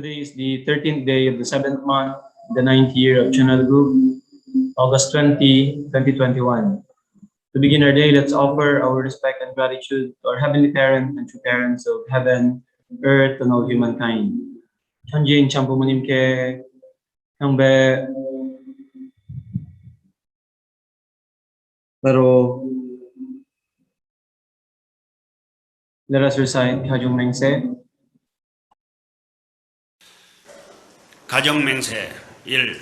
Today is the 13th day of the 7th month, the 9th year of Channel Group, August 20, 2021. To begin our day, let's offer our respect and gratitude to our Heavenly Parent and true parents of heaven, earth, and all humankind. 현지인 참 부모님께 형배 바로 let us recite 가정맹세. 가정맹세 1.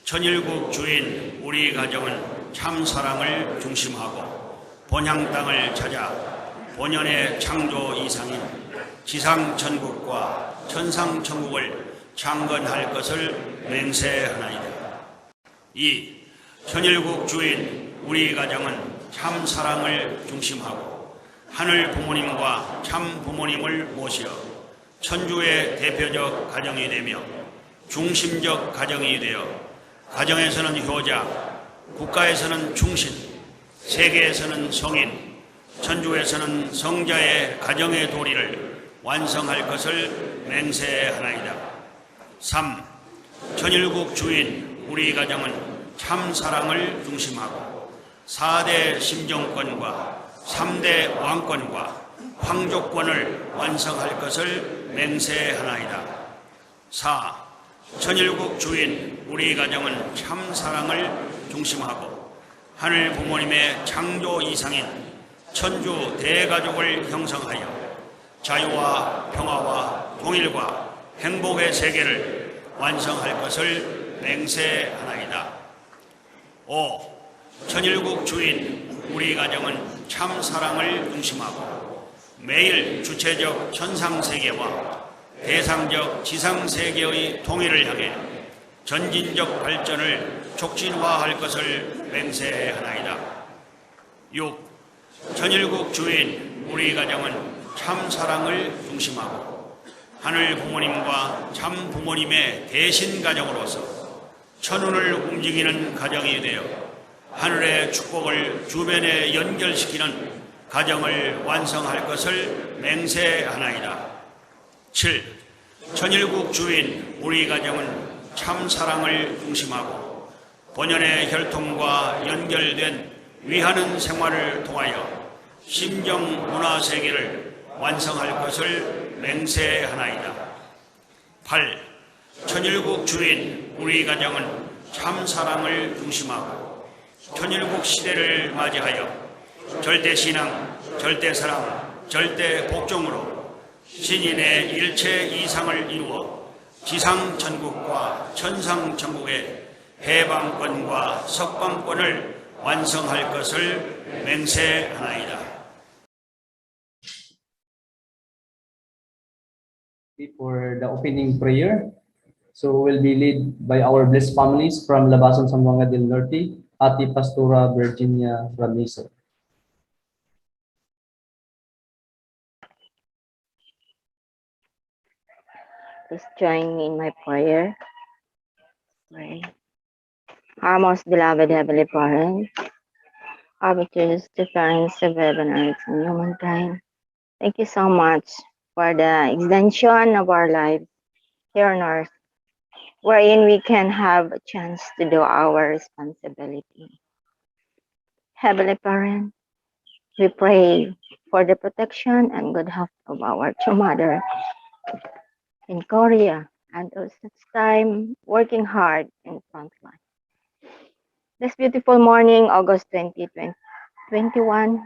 천일국 주인 우리 가정은 참 사랑을 중심하고 본향 땅을 찾아 본연의 창조 이상인 지상천국과 천상천국을 창건할 것을 맹세하나이다. 2. 천일국 주인 우리 가정은 참 사랑을 중심하고 하늘 부모님과 참 부모님을 모시어 천주의 대표적 가정이 되며 중심적 가정이 되어 가정에서는 효자, 국가에서는 충신, 세계에서는 성인, 천주에서는 성자의 가정의 도리를 완성할 것을 맹세하나이다. 3. 천일국 주인 우리 가정은 참 사랑을 중심하고 4대 심정권과 3대 왕권과 황족권을 완성할 것을 맹세하나이다. 4. 천일국 주인 우리 가정은 참 사랑을 중심하고 하늘 부모님의 창조 이상인 천주 대가족을 형성하여 자유와 평화와 통일과 행복의 세계를 완성할 것을 맹세하나이다. 5. 천일국 주인 우리 가정은 참 사랑을 중심하고 매일 주체적 천상세계와 대상적 지상세계의 통일을 향해 전진적 발전을 촉진화할 것을 맹세하나이다. 6. 천일국 주인 우리 가정은 참 사랑을 중심하고 하늘 부모님과 참 부모님의 대신 가정으로서 천운을 움직이는 가정이 되어 하늘의 축복을 주변에 연결시키는 가정을 완성할 것을 맹세하나이다. 7. 천일국 주인 우리 가정은 참 사랑을 중심하고 본연의 혈통과 연결된 위하는 생활을 통하여 심정 문화 세계를 완성할 것을 맹세하나이다. 8. 천일국 주인 우리 가정은 참 사랑을 중심하고 천일국 시대를 맞이하여 절대신앙, 절대사랑, 절대복종으로 신인의 일체 이상을 이루어 지상천국과 천상천국의 해방권과 석방권을 완성할 것을 맹세하나이다. For the opening prayer, so we'll be led by our blessed families from Labasan, Zamboanga del Norte, Ate Pastora Virginia Ramizo. Please join me in my prayer. Pray. Our most beloved Heavenly Parent, arbiters, the parents of heaven, earth, and humankind, thank you so much for the extension of our lives here on earth, wherein we can have a chance to do our responsibility. Heavenly Parent, we pray for the protection and good health of our true mother in Korea and at such time working hard in front line. This beautiful morning, August 2021,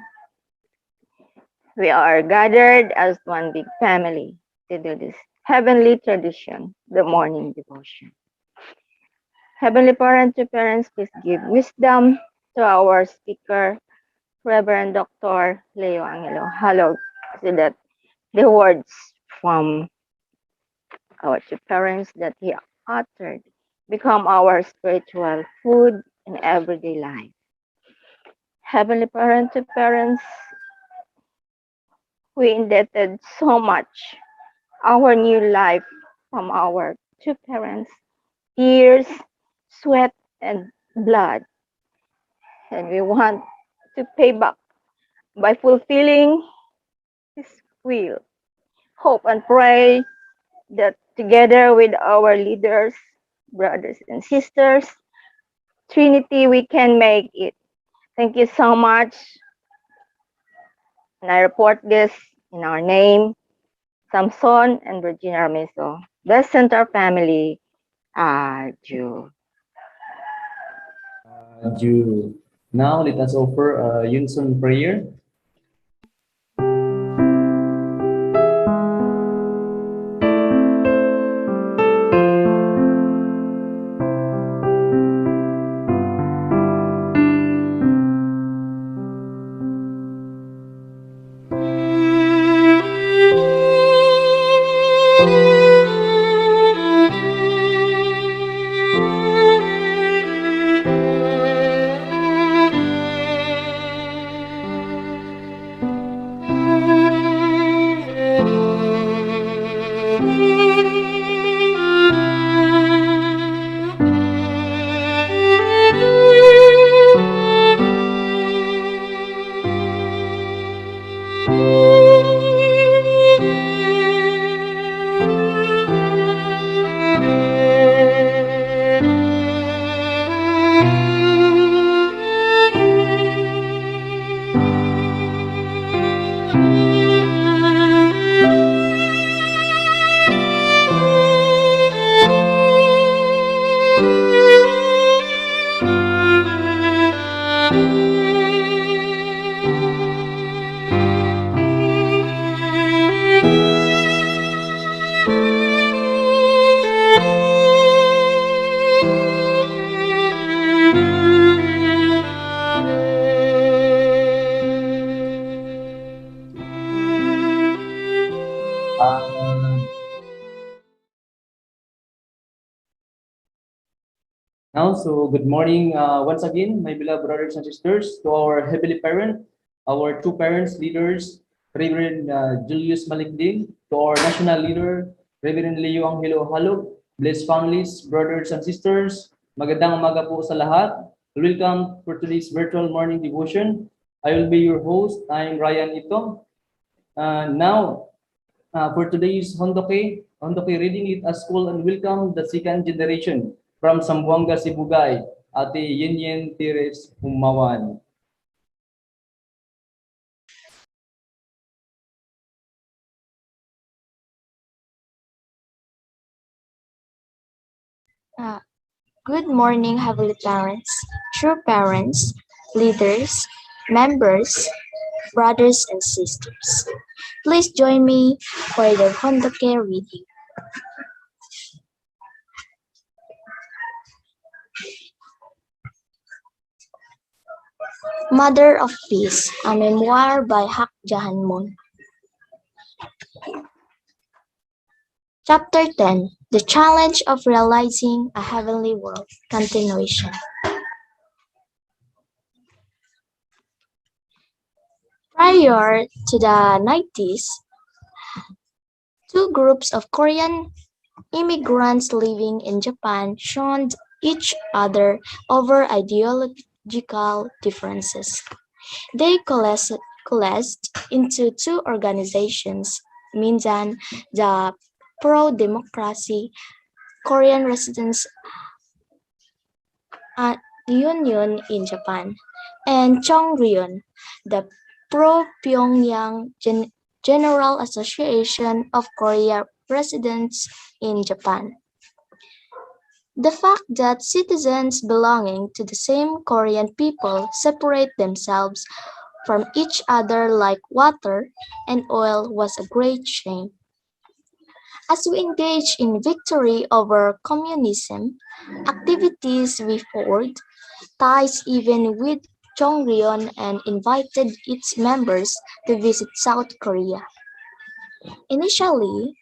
we are gathered as one big family to do this heavenly tradition, the morning devotion. Heavenly Parent to parents, please give wisdom to our speaker, Reverend Dr. Leo Angelo Halog, so that the words from our two parents that he uttered become our spiritual food in everyday life. Heavenly Parent to parents, we indebted so much our new life from our two parents, tears, sweat, and blood. And we want to pay back by fulfilling His will. Hope and pray that together with our leaders, brothers and sisters, Trinity, we can make it. Thank you so much. And I report this in our name, Samson and Virginia Rameso. Best Center family, Aju. Jew. Now let us offer a unison prayer. Now, so good morning once again, my beloved brothers and sisters, to our heavenly parent, our two parents, leaders, Reverend Julius Malikding, to our national leader, Reverend Leo Angelo Halog, blessed families, brothers and sisters, magandang umaga po sa lahat. Welcome for today's virtual morning devotion. I will be your host. I'm Ryan Ito. Now, for today's Hondoke reading it as school and welcome the second generation from Zamboanga, Sibugay, Ate Yen Tires Humawan. Good morning, Heavenly Parents, true parents, leaders, members, brothers and sisters. Please join me for the Hondoke reading. Mother of Peace, a memoir by Hak Jahan Moon. Chapter 10, The Challenge of Realizing a Heavenly World, continuation. Prior to the 90s, two groups of Korean immigrants living in Japan shunned each other over ideological differences. They coalesced into two organizations, Minjan, the pro-democracy Korean Residents Union in Japan, and Chongryun, the pro-Pyongyang General Association of Korea Residents in Japan. The fact that citizens belonging to the same Korean people separate themselves from each other like water and oil was a great shame. As we engage in victory over communism, activities we forged ties even with Chongryon and invited its members to visit South Korea. Initially,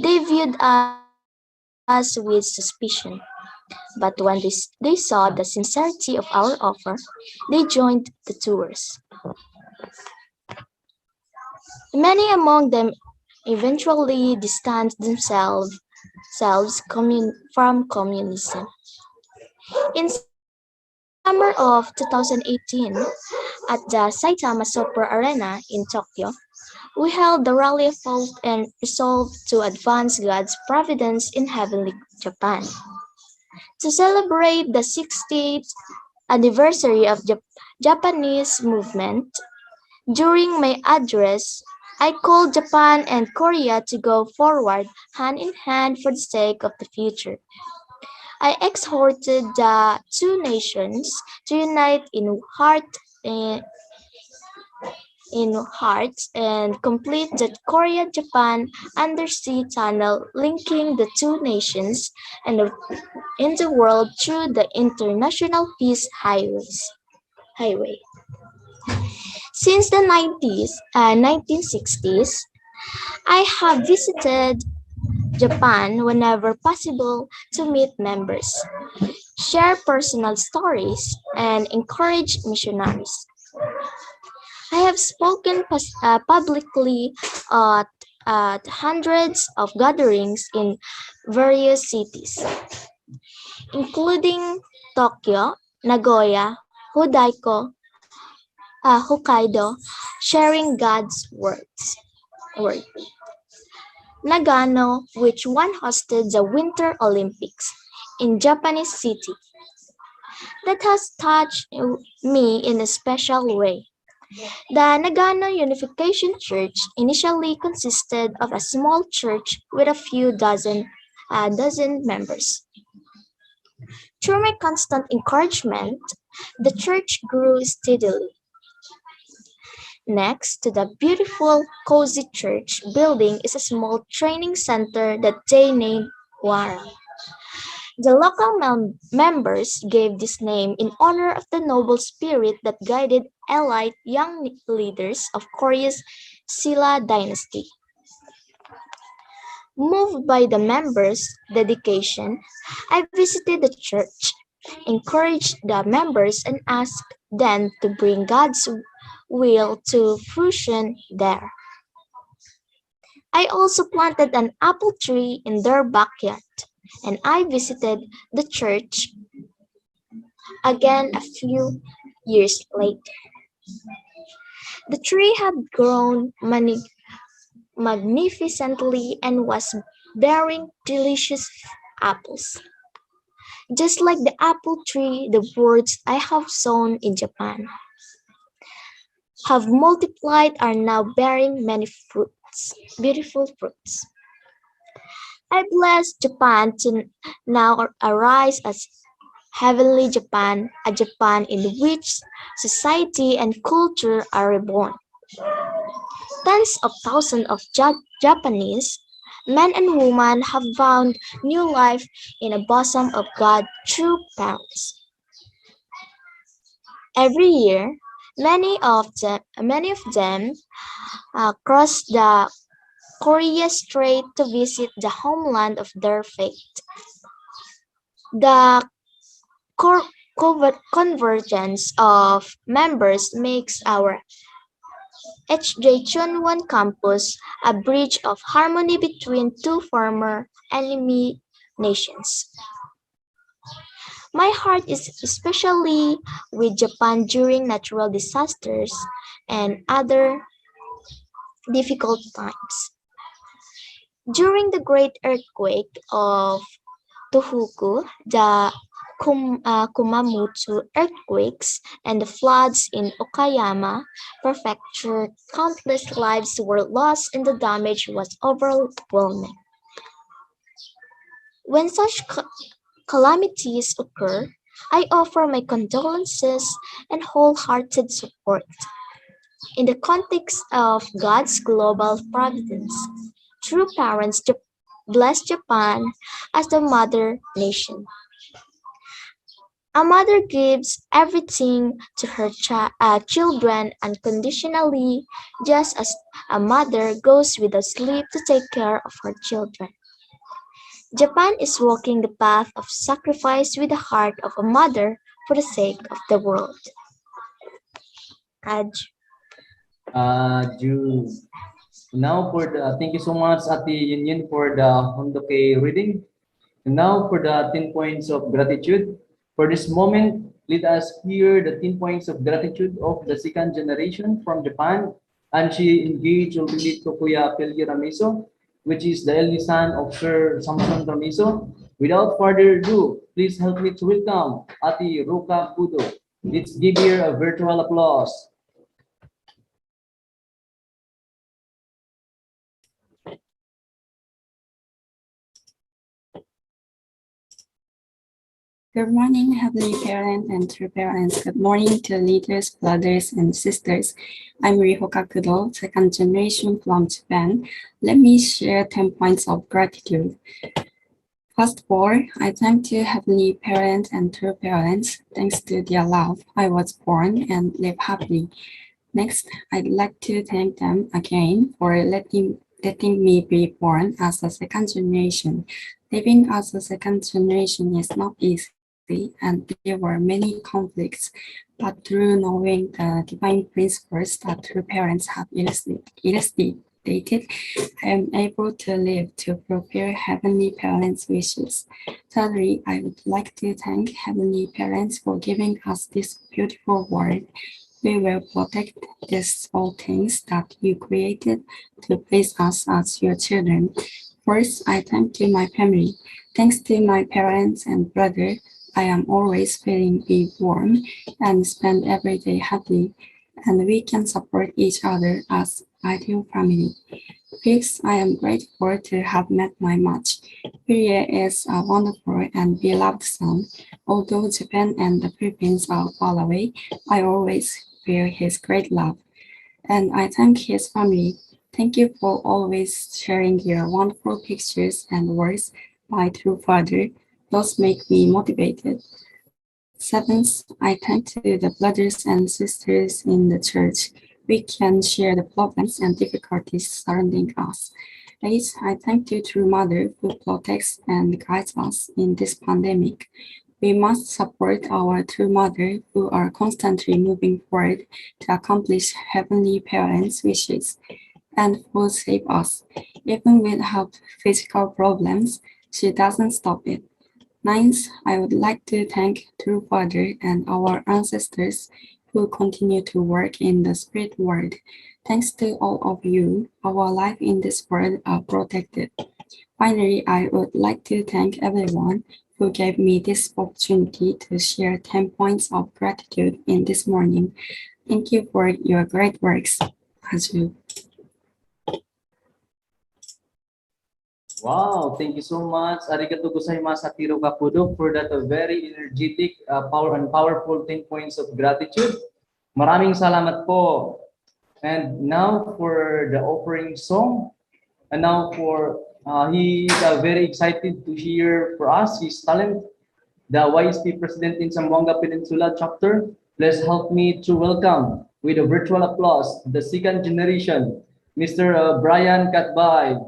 they viewed us with suspicion, but when they saw the sincerity of our offer, they joined the tours. Many among them eventually distanced themselves from communism. In summer of 2018, at the Saitama Super Arena in Tokyo, We held the rally of hope and resolved to advance God's providence in heavenly Japan. To celebrate the 60th anniversary of Japanese movement, during my address, I called Japan and Korea to go forward hand in hand for the sake of the future. I exhorted the two nations to unite in hearts and complete the Korea-Japan undersea tunnel linking the two nations and in the world through the International Peace Highway. Since the 1960s, I have visited Japan whenever possible to meet members, share personal stories, and encourage missionaries. I have spoken publicly at hundreds of gatherings in various cities, including Tokyo, Nagoya, Hokkaido, sharing God's word. Nagano, which one hosted the Winter Olympics in Japanese city. That has touched me in a special way. The Nagano Unification Church initially consisted of a small church with a few dozen members. Through my constant encouragement, the church grew steadily. Next to the beautiful, cozy church building is a small training center that they named Wara. The local members gave this name in honor of the noble spirit that guided elite young leaders of Korea's Silla dynasty. Moved by the members' dedication, I visited the church, encouraged the members, and asked them to bring God's will to fruition there. I also planted an apple tree in their backyard, and I visited the church again a few years later. The tree had grown magnificently and was bearing delicious apples. Just like the apple tree, the words I have sown in Japan have multiplied are now bearing many fruits, beautiful fruits. I bless Japan to now arise as heavenly Japan, a Japan in which society and culture are reborn. Tens of thousands of Japanese men and women have found new life in the bosom of God through parents. Every year, many of them cross the Korea Strait to visit the homeland of their faith. The convergence of members makes our HJ Chunwon campus a bridge of harmony between two former enemy nations. My heart is especially with Japan during natural disasters and other difficult times. During the great earthquake of Tohoku, the Kumamoto earthquakes, and the floods in Okayama Prefecture, countless lives were lost and the damage was overwhelming. When such calamities occur, I offer my condolences and wholehearted support. In the context of God's global providence, true parents bless Japan as the mother nation. A mother gives everything to her children unconditionally, just as a mother goes without sleep to take care of her children. Japan is walking the path of sacrifice with the heart of a mother for the sake of the world. Now thank you so much, Ate Yun for the Hondoke reading. And now for the 10 points of gratitude. For this moment, let us hear the 10 points of gratitude of the second generation from Japan, and she engaged already to Kuya Pelgi Ramiso, which is the eldest son of Sir Samson Ramiso. Without further ado, please help me to welcome Ati Roca Pudo. Let's give her a virtual applause. Good morning, Heavenly Parent and true parents. Good morning to leaders, brothers, and sisters. I'm Rihoka Kudo, second generation from Japan. Let me share 10 points of gratitude. First of all, I thank to Heavenly Parents and true parents. Thanks to their love, I was born and live happily. Next, I'd like to thank them again for letting me be born as a second generation. Living as a second generation is not easy, and there were many conflicts, but through knowing the divine principles that true parents have illustrated, I am able to live to fulfill Heavenly Parents' wishes. Thirdly, I would like to thank Heavenly Parents for giving us this beautiful world. We will protect these all things that you created to place us as your children. First, I thank to my family. Thanks to my parents and brother, I am always feeling be warm and spend every day happily, and we can support each other as ideal family. Fifth, I am grateful to have met my match. Korea is a wonderful and beloved son. Although Japan and the Philippines are far away, I always feel his great love. And I thank his family. Thank you for always sharing your wonderful pictures and words. My true father, those make me motivated. Seventh, I thank to the brothers and sisters in the church. We can share the problems and difficulties surrounding us. Eighth, I thank you to Mother who protects and guides us in this pandemic. We must support our true mother who are constantly moving forward to accomplish Heavenly Parents' wishes and who save us. Even with her physical problems, she doesn't stop it. Ninth, I would like to thank True Father and our ancestors who continue to work in the spirit world. Thanks to all of you, our life in this world are protected. Finally, I would like to thank everyone who gave me this opportunity to share 10 points of gratitude in this morning. Thank you for your great works. Aju. Wow, thank you so much. Arigato gozaimasu, Ati Roca Pudo, for that very energetic, powerful 10 points of gratitude. Maraming salamat po. And now for the offering song. And now for, he is very excited to hear for us his talent, the YSP President in Zamboanga Peninsula chapter. Please help me to welcome with a virtual applause the second generation, Mr. Brian Katbay.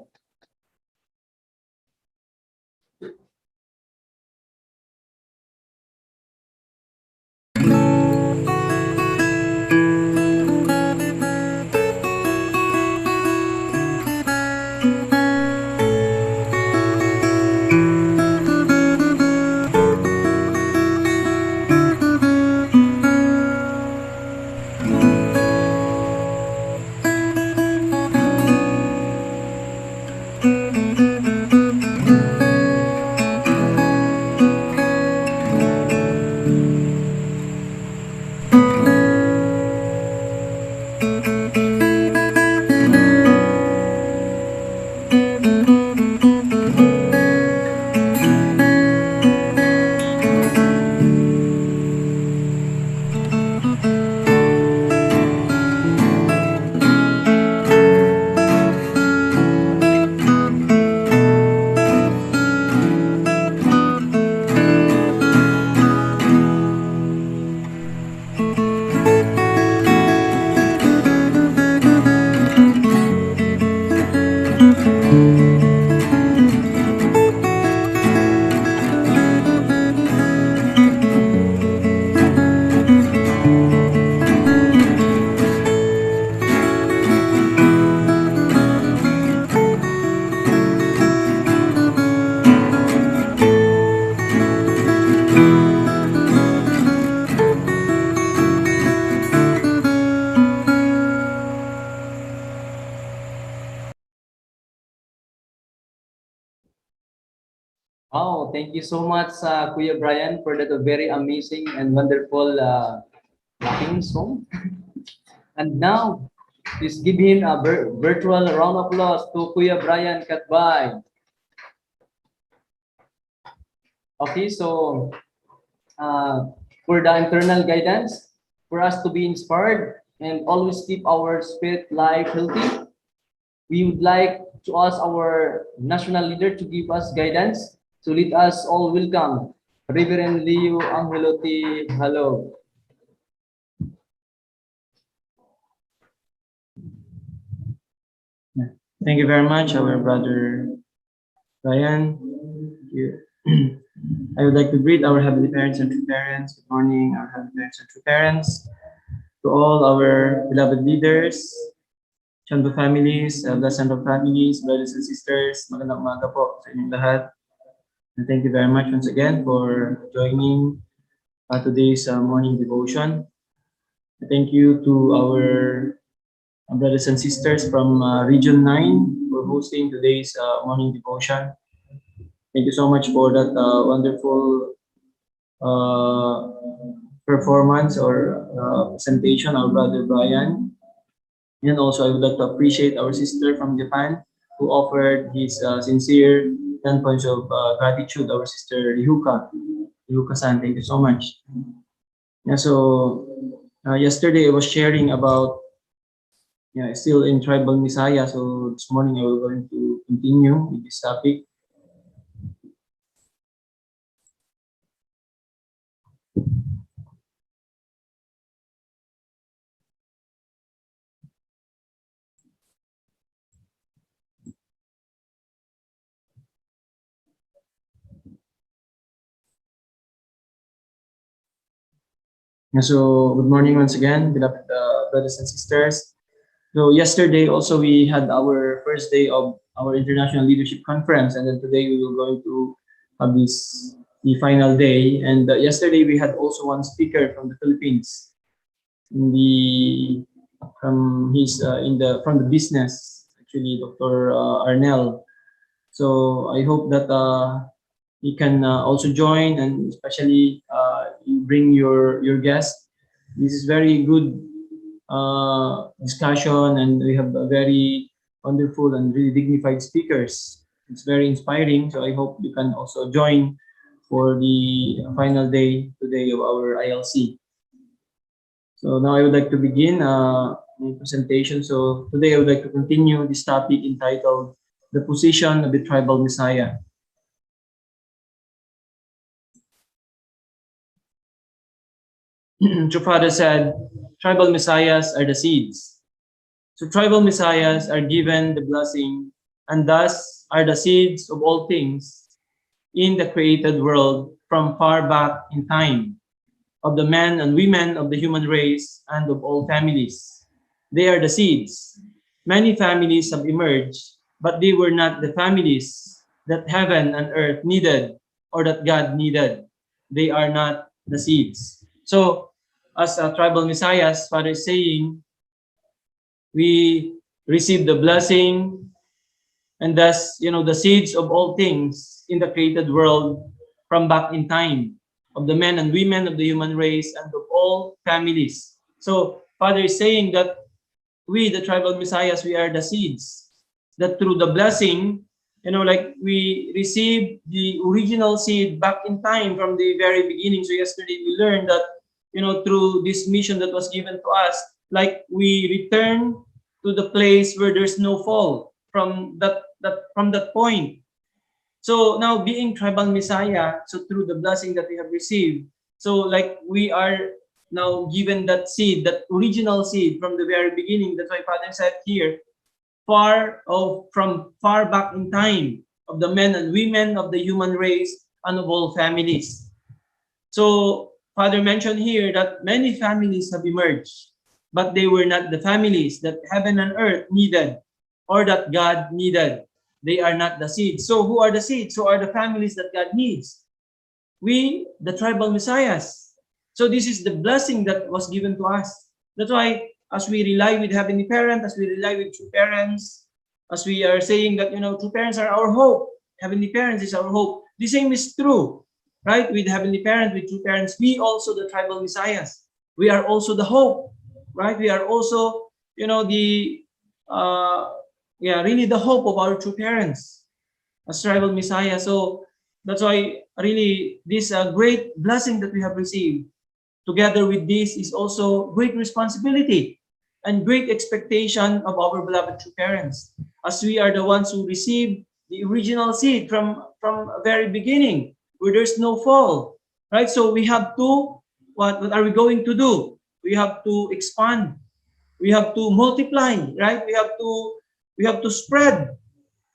Oh, thank you so much, Kuya Brian, for that very amazing and wonderful rocking song. And now, please give him a virtual round of applause to Kuya Brian Katbay. Okay, so for the internal guidance, for us to be inspired and always keep our spirit life healthy, we would like to ask our national leader to give us guidance. So let us all welcome Reverend Leo Angelotti. Hello. Thank you very much, our brother Ryan. Thank you. I would like to greet our heavenly parents and true parents. Good morning, our heavenly parents and true parents. To all our beloved leaders, Chandu families, Blasando families, brothers and sisters, magandang umaga po sa inyong lahat. And thank you very much once again for joining today's morning devotion. Thank you to our brothers and sisters from Region 9 for hosting today's morning devotion. Thank you so much for that wonderful performance or presentation, our brother Brian. And also, I would like to appreciate our sister from Japan who offered his sincere 10 points of gratitude, our sister Ryuka. Ryuka-san, thank you so much. Yeah, so yesterday I was sharing about still in tribal Misaya. So this morning I will going to continue with this topic. So good morning once again, beloved brothers and sisters. So yesterday also we had our first day of our International Leadership Conference, and then today we will going to have the final day. And yesterday we had also one speaker from the Philippines, from the business, actually Dr. Arnel. So I hope that you can also join, and especially you bring your guests. This is very good discussion, and we have a very wonderful and really dignified speakers. It's very inspiring. So I hope you can also join for the final day today of our ILC. So now I would like to begin my presentation. So today I would like to continue this topic entitled "The Position of the Tribal Messiah." True Father said, tribal messiahs are the seeds. So tribal messiahs are given the blessing, and thus are the seeds of all things in the created world from far back in time, of the men and women of the human race and of all families. They are the seeds. Many families have emerged, but they were not the families that heaven and earth needed or that God needed. They are not the seeds. So, as a tribal messiahs, Father is saying, we receive the blessing, and thus, the seeds of all things in the created world from back in time, of the men and women of the human race and of all families. So, Father is saying that we, the tribal messiahs, we are the seeds. That through the blessing, like we receive the original seed back in time from the very beginning. So yesterday we learned that, through this mission that was given to us, like we return to the place where there's no fall from that point. So now being tribal messiah, so through the blessing that we have received, so like we are now given that seed, that original seed from the very beginning. That's why Father said here, from far back in time, of the men and women of the human race and of all families. So Father mentioned here that many families have emerged, but they were not the families that heaven and earth needed or that God needed. They are not the seeds. So who are the seeds? Who are the families that God needs? We, the tribal messiahs. So this is the blessing that was given to us. That's why as we rely with Heavenly Parent, as we rely with true parents, as we are saying that, true parents are our hope. Heavenly Parents is our hope. the same is true, right? With Heavenly Parent, with true parents, we also the tribal messiahs. We are also the hope, right? We are also, the really the hope of our true parents as tribal messiah. So that's why really this great blessing that we have received together with this is also great responsibility and great expectation of our beloved true parents, as we are the ones who receive the original seed from a very beginning, where there's no fall, right? So we have to, what are we going to do? We have to expand, we have to multiply, right? We have to spread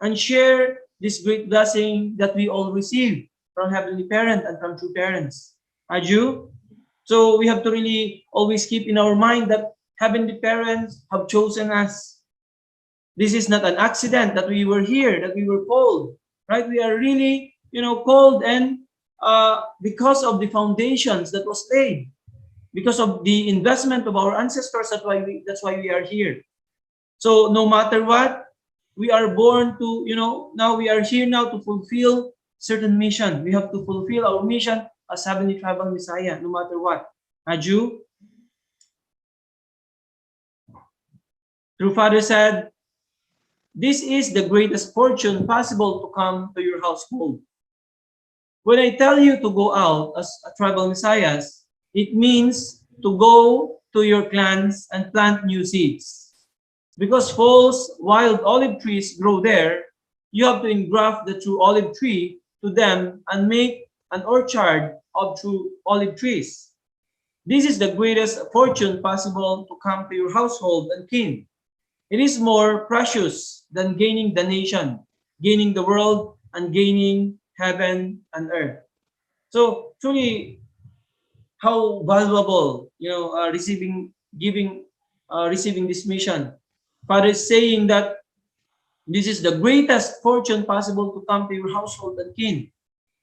and share this great blessing that we all receive from Heavenly Parent and from true parents. Aju? So we have to really always keep in our mind that Heavenly Parents have chosen us. This is not an accident that we were here, that we were called, right? We are really, called, and because of the foundations that was laid, because of the investment of our ancestors, that's why we are here. So no matter what, we are born to, now we are here now to fulfill certain mission. We have to fulfill our mission as Heavenly Tribal Messiah, no matter what. Aju? True Father said, this is the greatest fortune possible to come to your household. When I tell you to go out as a tribal messiahs, it means to go to your clans and plant new seeds. Because false wild olive trees grow there, you have to engraft the true olive tree to them and make an orchard of true olive trees. This is the greatest fortune possible to come to your household and kin. It is more precious than gaining the nation, gaining the world, and gaining heaven and earth. So truly, how valuable, receiving this mission. Father is saying that this is the greatest fortune possible to come to your household and kin.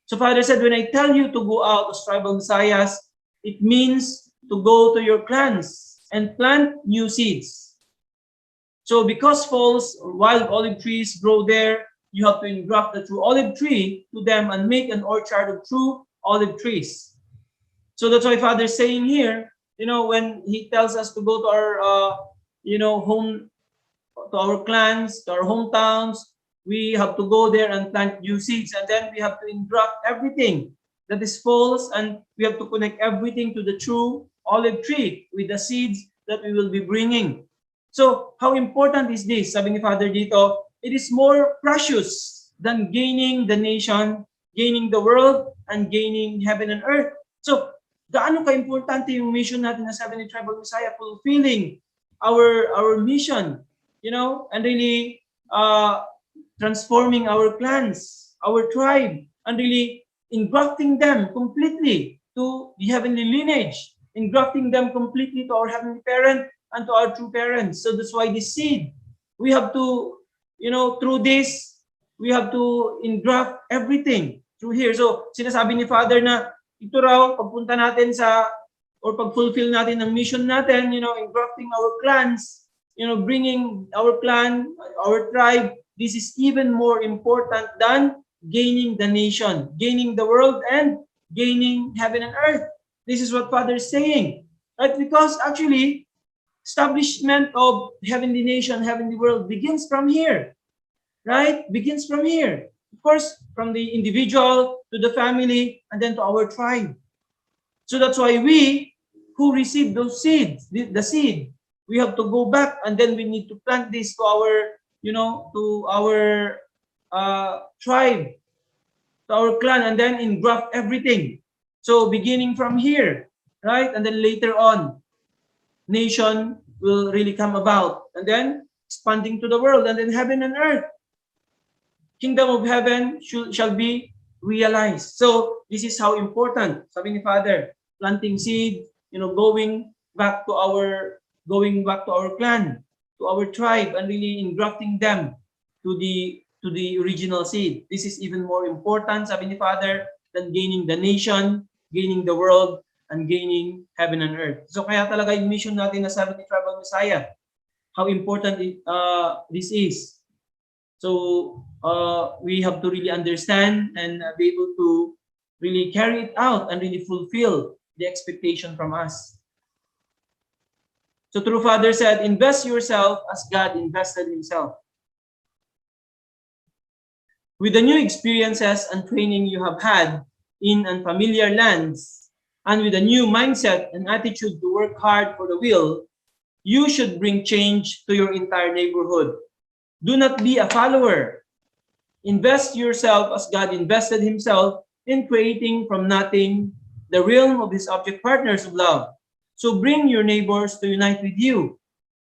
So Father said, when I tell you to go out as tribal messiahs, it means to go to your clans and plant new seeds. So because false wild olive trees grow there, you have to engraft the true olive tree to them and make an orchard of true olive trees. So that's why Father is saying here, when he tells us to go to our, home, to our clans, to our hometowns, we have to go there and plant new seeds, and then we have to engraft everything that is false, and we have to connect everything to the true olive tree with the seeds that we will be bringing. So how important is this? Sabi ni Father dito, it is more precious than gaining the nation, gaining the world, and gaining heaven and earth. So gaano ka-importante yung mission natin na sabi ni Tribal Messiah, fulfilling our mission, and really transforming our clans, our tribe, and really engrafting them completely to the heavenly lineage, engrafting them completely to our Heavenly Parent and to our true parents. So that's why this seed, we have to, through this, we have to engraft everything through here. So sinasabi ni Father na ito raw, pagpunta natin or pag-fulfill natin ng mission natin, engrafting our clans, bringing our clan, our tribe, this is even more important than gaining the nation, gaining the world, and gaining heaven and earth. This is what Father is saying. Right? Because actually, establishment of heavenly nation, heavenly world begins from here. Right? Begins from here. Of course, from the individual to the family and then to our tribe. So that's why we who receive those seeds, the seed, we have to go back and then we need to plant this to our, tribe, to our clan, and then engraft everything. So beginning from here, right? And then later on, nation will really come about, and then expanding to the world, and then heaven and earth. Kingdom of heaven shall be realized. So this is how important, sabi ni Father, planting seed, going back to our clan, to our tribe, and really engrafting them to the original seed. This is even more important, sabi ni Father, than gaining the nation, gaining the world, and gaining heaven and earth. So kaya talaga yung mission natin na sabi ni Tribal Messiah, how important this is. So we have to really understand and be able to really carry it out and really fulfill the expectation from us. So true Father said, invest yourself as God invested himself. With the new experiences and training you have had in unfamiliar lands, and with a new mindset and attitude to work hard for the will, you should bring change to your entire neighborhood. Do not be a follower. Invest yourself as God invested himself in creating from nothing the realm of his object partners of love. So bring your neighbors to unite with you.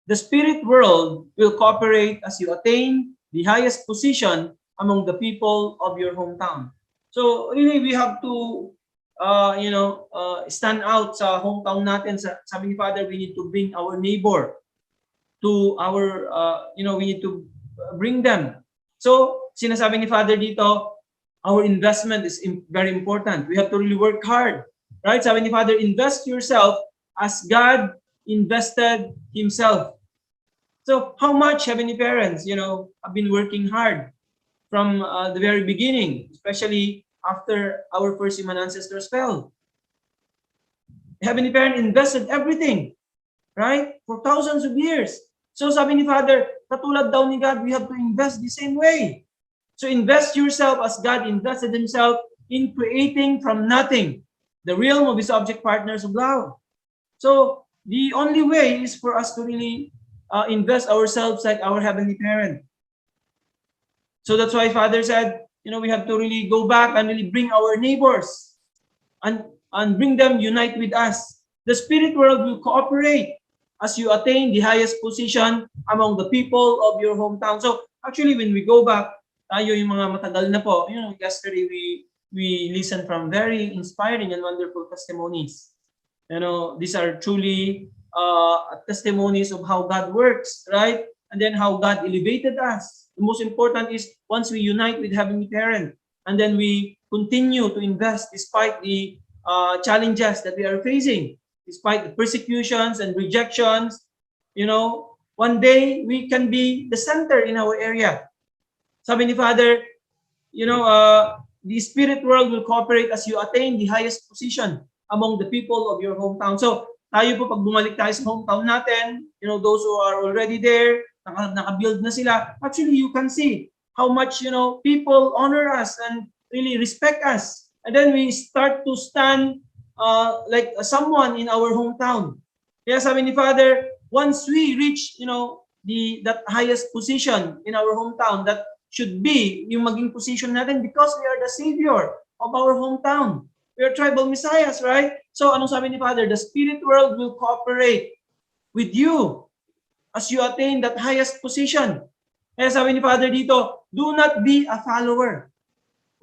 The spirit world will cooperate as you attain the highest position among the people of your hometown. So really, we have to, stand out sa hometown natin. Sabi ni Father, we need to bring our neighbor to our, we need to bring them. So sinasabi ni Father dito, our investment is very important. We have to really work hard. Right? Sabi ni Father, invest yourself as God invested himself. So how much, Heavenly Parents, have been working hard from the very beginning, especially after our first human ancestors fell. Heavenly Parent invested everything, right? For thousands of years. So sabi ni Father, katulad daw ni God, we have to invest the same way. So invest yourself as God invested himself in creating from nothing the realm of his object partners of love. So the only way is for us to really invest ourselves like our Heavenly Parent. So that's why Father said, we have to really go back and really bring our neighbors and bring them unite with us. The spirit world will cooperate as you attain the highest position among the people of your hometown. So actually, when we go back, tayo yung mga matagal na po, yesterday we listened from very inspiring and wonderful testimonies. These are truly testimonies of how God works, right? And then how God elevated us. The most important is once we unite with Heavenly Parent, and then we continue to invest despite the challenges that we are facing, despite the persecutions and rejections. One day we can be the center in our area. Sabi ni Father, the spirit world will cooperate as you attain the highest position among the people of your hometown. So tayo po, pag bumalik tayo sa hometown natin, those who are already there, naka-build na sila, actually you can see how much, people honor us and really respect us. And then we start to stand like someone in our hometown. Kaya sabi ni Father, once we reach, that highest position in our hometown, that should be yung maging position natin because we are the savior of our hometown. We are tribal messiahs, right? So anong sabi ni Father? The spirit world will cooperate with you as you attain that highest position. Kaya sabi ni Father dito, do not be a follower.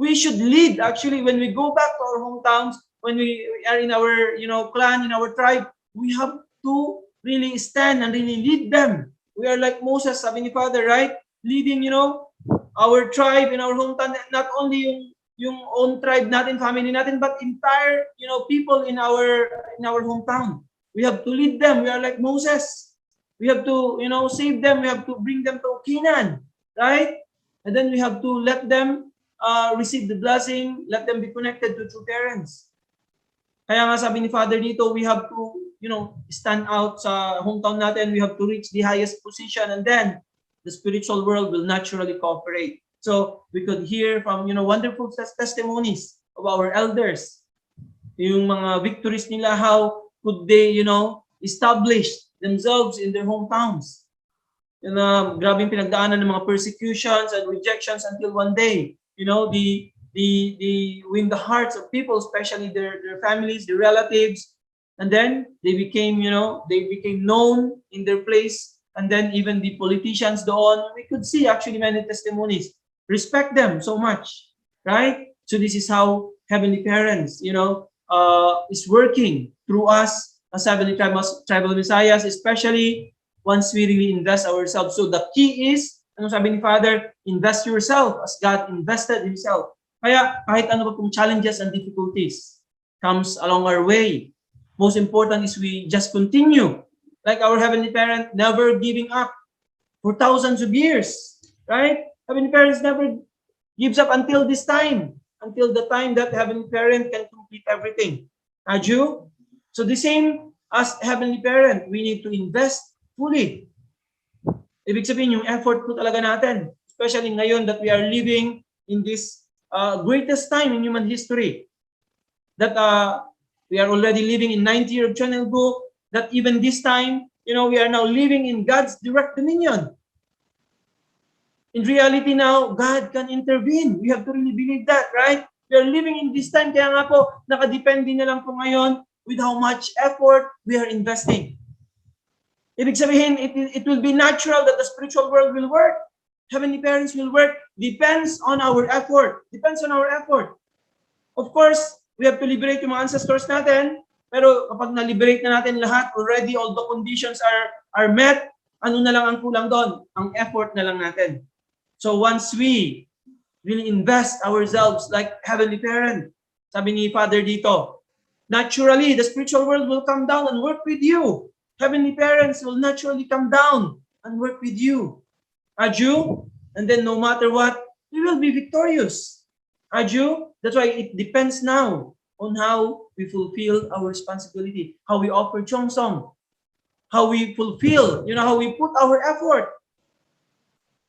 We should lead. Actually, when we go back to our hometowns, when we are in our, clan, in our tribe, we have to really stand and really lead them. We are like Moses, sabi ni Father, right? Leading, our tribe in our hometown, not only yung own tribe natin, family natin, but entire, people in our hometown. We have to lead them. We are like Moses. We have to, save them. We have to bring them to Canaan, right? And then we have to let them receive the blessing, let them be connected to true parents. Kaya nga sabi ni Father dito, we have to, stand out sa hometown natin. We have to reach the highest position, and then the spiritual world will naturally cooperate. So we could hear from, wonderful testimonies of our elders. Yung mga victories nila, how could they, establish themselves in their hometowns. Grabing pinagdaanan ng mga persecutions and rejections until one day, the win the hearts of people, especially their families, their relatives, and then they became, they became known in their place, and then even the politicians doon, we could see actually many testimonies. Respect them so much, right? So this is how Heavenly Parents, is working through us as Heavenly Tribal Messiahs, especially once we really invest ourselves. So the key is, ano sabi ni Father, invest yourself as God invested himself. Kaya kahit ano pa pong challenges and difficulties comes along our way, most important is we just continue like our Heavenly Parent, never giving up for thousands of years, right? Heavenly Parents never gives up until this time, until the time that Heavenly Parent can complete everything. Aju? So the same as Heavenly Parent, we need to invest fully. Ibig sabihin, yung effort po talaga natin, especially ngayon that we are living in this greatest time in human history, that we are already living in 90 year of channel book, that even this time, we are now living in God's direct dominion. In reality now, God can intervene. We have to really believe that, right? We are living in this time, kaya nga po, nakadepende na lang po ngayon with how much effort we are investing. Ibig sabihin, it will be natural that the spiritual world will work. Heavenly Parents will work. Depends on our effort. Depends on our effort. Of course, we have to liberate yung mga ancestors natin. Pero kapag na-liberate na natin lahat, already all the conditions are met, ano na lang ang kulang doon? Ang effort na lang natin. So once we really invest ourselves like Heavenly Parent, sabi ni Father dito, naturally, the spiritual world will come down and work with you. Heavenly Parents will naturally come down and work with you. Aju? And then no matter what, we will be victorious. Aju? That's why it depends now on how we fulfill our responsibility, how we offer Chongsong, how we fulfill, how we put our effort.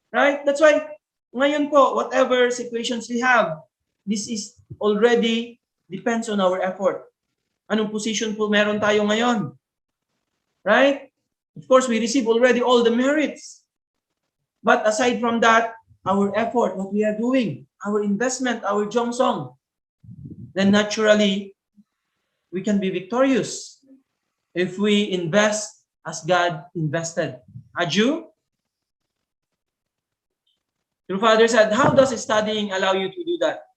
Right? That's why, ngayon po, whatever situations we have, this is already depends on our effort. Anong position po meron tayo ngayon? Right? Of course, we receive already all the merits. But aside from that, our effort, what we are doing, our investment, our Chongsong, then naturally, we can be victorious if we invest as God invested. Aju? Your Father said, how does studying allow you to do that?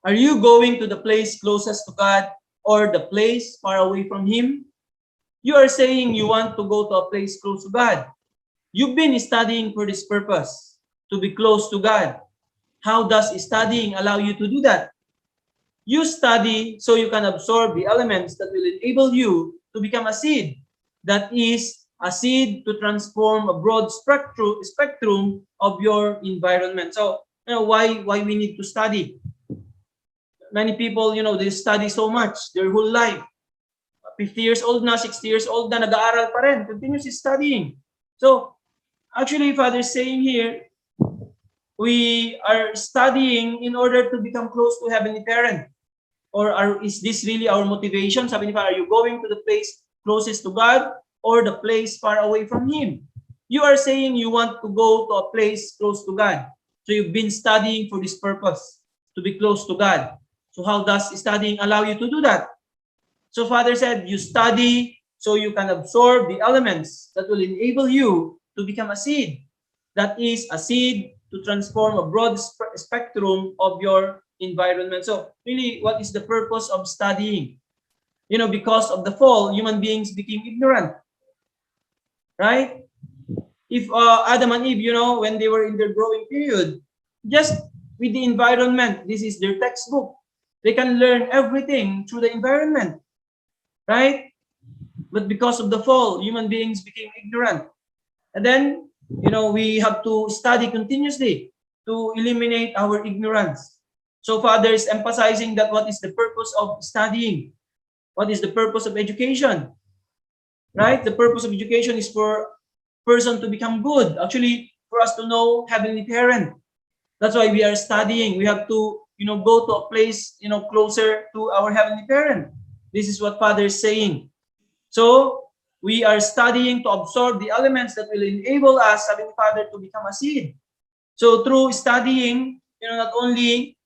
Are you going to the place closest to God or the place far away from Him? You are saying you want to go to a place close to God. You've been studying for this purpose, to be close to God. How does studying allow you to do that? You study so you can absorb the elements that will enable you to become a seed. That is a seed to transform a broad spectrum of your environment. So, why we need to study? Many people, they study so much their whole life. 50 years old na, 60 years old na, nag-aaral pa rin, continuously studying. So, actually, Father is saying here, we are studying in order to become close to Heavenly Parent. Or is this really our motivation? Sabi ni Father, are you going to the place closest to God or the place far away from Him? You are saying you want to go to a place close to God. So you've been studying for this purpose, to be close to God. So how does studying allow you to do that? So Father said, you study so you can absorb the elements that will enable you to become a seed. That is a seed to transform a broad spectrum of your environment. So really, what is the purpose of studying? Because of the fall, human beings became ignorant. Right? If Adam and Eve, when they were in their growing period, just with the environment, this is their textbook. They can learn everything through the environment. Right? But because of the fall, human beings became ignorant. And then, we have to study continuously to eliminate our ignorance. So Father is emphasizing that what is the purpose of studying? What is the purpose of education? Right? The purpose of education is for person to become good. Actually, for us to know Heavenly Parent. That's why we are studying. We have to, go to a place, closer to our Heavenly Parent. This is what Father is saying. So, we are studying to absorb the elements that will enable us, Heavenly Father, to become a seed. So, through studying, not only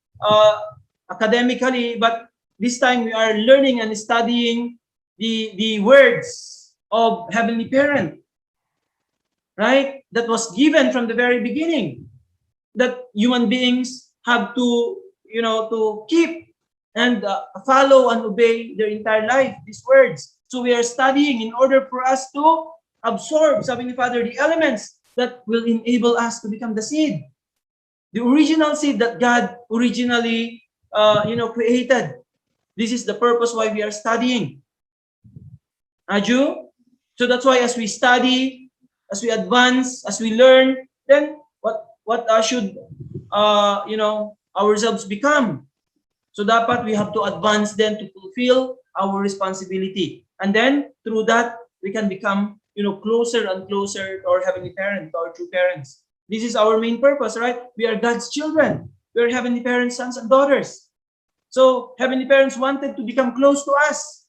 academically, but this time we are learning and studying the words of Heavenly Parent. Right? That was given from the very beginning. That human beings have to, to keep and follow and obey their entire life, these words. So we are studying in order for us to absorb, sabi ni Father, the elements that will enable us to become the seed. The original seed that God originally, created. This is the purpose why we are studying. Aju? So that's why as we study, as we advance, as we learn, then what should ourselves become? So dapat we have to advance then to fulfill our responsibility. And then through that, we can become, closer and closer to our Heavenly Parent, to our true parents. This is our main purpose, right? We are God's children. We are Heavenly Parents, sons and daughters. So Heavenly Parents wanted to become close to us,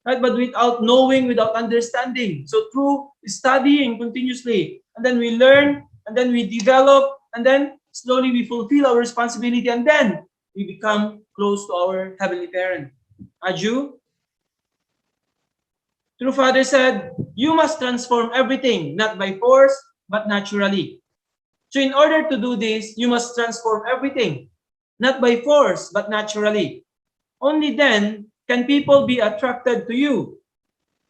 right? But without knowing, without understanding. So through studying continuously, and then we learn, and then we develop, and then slowly we fulfill our responsibility, and then we become close to our Heavenly Parent. Aju? True Father said, you must transform everything, not by force, but naturally. So in order to do this, you must transform everything, not by force, but naturally. Only then can people be attracted to you.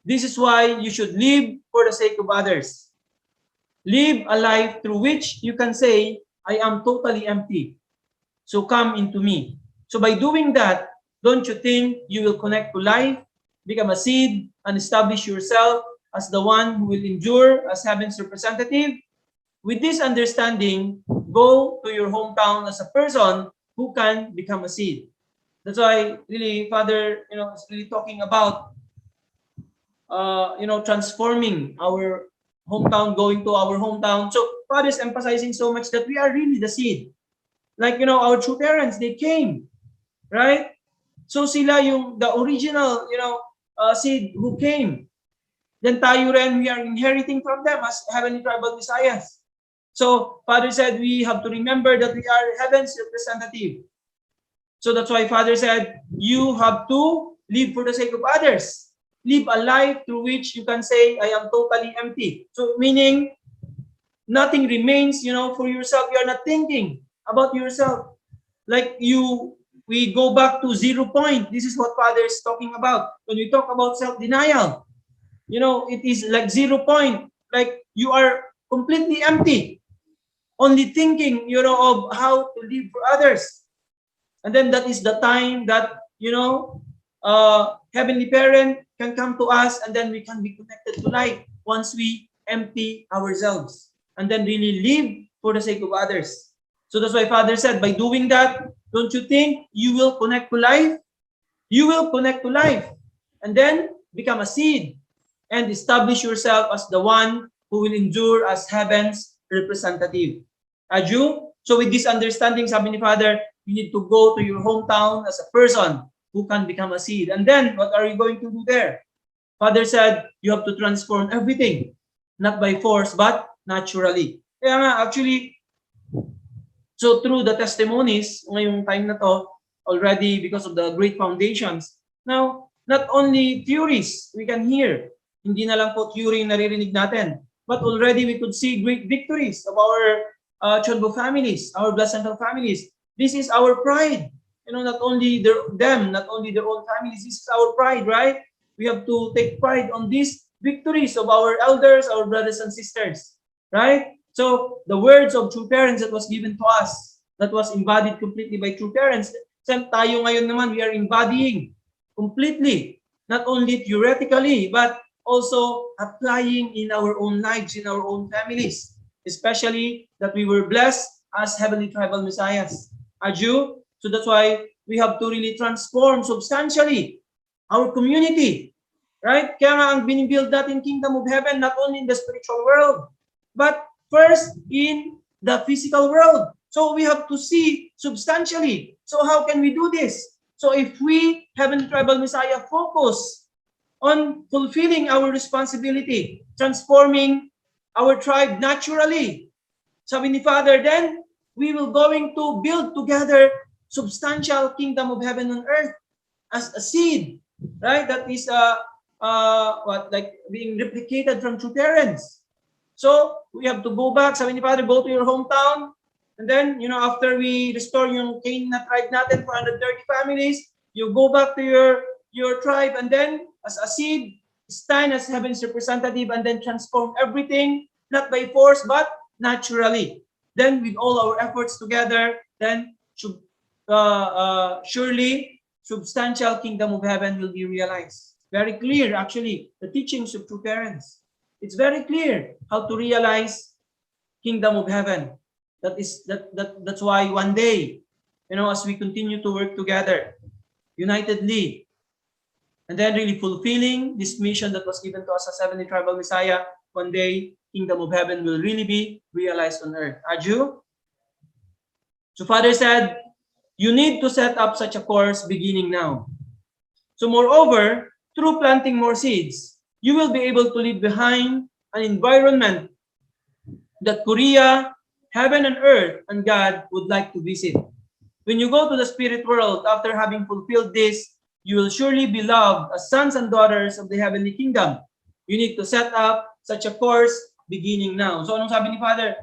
This is why you should live for the sake of others. Live a life through which you can say, I am totally empty. So come into me. So by doing that, don't you think you will connect to life, become a seed, and establish yourself as the one who will endure as heaven's representative? With this understanding, go to your hometown as a person who can become a seed. That's why really Father, is really talking about, transforming our hometown, going to our hometown. So Father is emphasizing so much that we are really the seed. Like, our true parents, they came, right? So sila the original, seed who came. Then tayo rin, we are inheriting from them as Heavenly Tribal Messiahs. So Father said we have to remember that we are heaven's representative. So that's why Father said you have to live for the sake of others. Live a life through which you can say, I am totally empty. So meaning, nothing remains, for yourself. You are not thinking about yourself. Like we go back to 0 point. This is what Father is talking about. When we talk about self-denial, it is like 0 point. Like you are completely empty. Only thinking, of how to live for others. And then that is the time that, Heavenly Parent can come to us, and then we can be connected to life once we empty ourselves and then really live for the sake of others. So that's why Father said, by doing that, don't you think you will connect to life? You will connect to life and then become a seed and establish yourself as the one who will endure as heaven's representative. Aju? So with this understanding, sabi ni Father, you need to go to your hometown as a person who can become a seed. And then, what are you going to do there? Father said, you have to transform everything, not by force, but naturally. Kaya nga, actually, so through the testimonies, ngayong time na to, already because of the great foundations, now, not only theories we can hear, hindi na lang po theory yung naririnig natin, but already we could see great victories of our Chonbo families, our Blood Central families. This is our pride. Not only not only their own families, this is our pride, right? We have to take pride on these victories of our elders, our brothers and sisters, right? So the words of true parents that was given to us, that was embodied completely by true parents, tayo ngayon naman, we are embodying completely, not only theoretically, but also applying in our own lives, in our own families, especially that we were blessed as Heavenly Tribal Messiahs. Aju? So that's why we have to really transform substantially our community, right? Kaya nga ang binibuild natin Kingdom of Heaven, not only in the spiritual world, but first in the physical world. So we have to see substantially. So how can we do this? So if we, Heavenly Tribal Messiah, focus on fulfilling our responsibility, transforming our tribe naturally, sabi ni Father, then we will going to build together substantial Kingdom of Heaven on earth as a seed, right? That is like being replicated from true parents. So we have to go back. Sabi ni Father, go to your hometown, and then after we restore yung Canaan tribe natin, 430 families, you go back to your tribe, and then as a seed, stand as heaven's representative, and then transform everything, not by force but naturally. Then with all our efforts together, then surely substantial Kingdom of Heaven will be realized. Very clear, actually, the teachings of true parents. It's very clear how to realize kingdom of heaven. That's why one day, as we continue to work together, unitedly, and then really fulfilling this mission that was given to us as Heavenly Tribal Messiah, one day, kingdom of heaven will really be realized on earth. Aju? So Father said, you need to set up such a course beginning now. So moreover, through planting more seeds, you will be able to leave behind an environment that Korea, heaven and earth, and God would like to visit. When you go to the spirit world, after having fulfilled this, you will surely be loved as sons and daughters of the heavenly kingdom. You need to set up such a course beginning now. So anong sabi ni Father?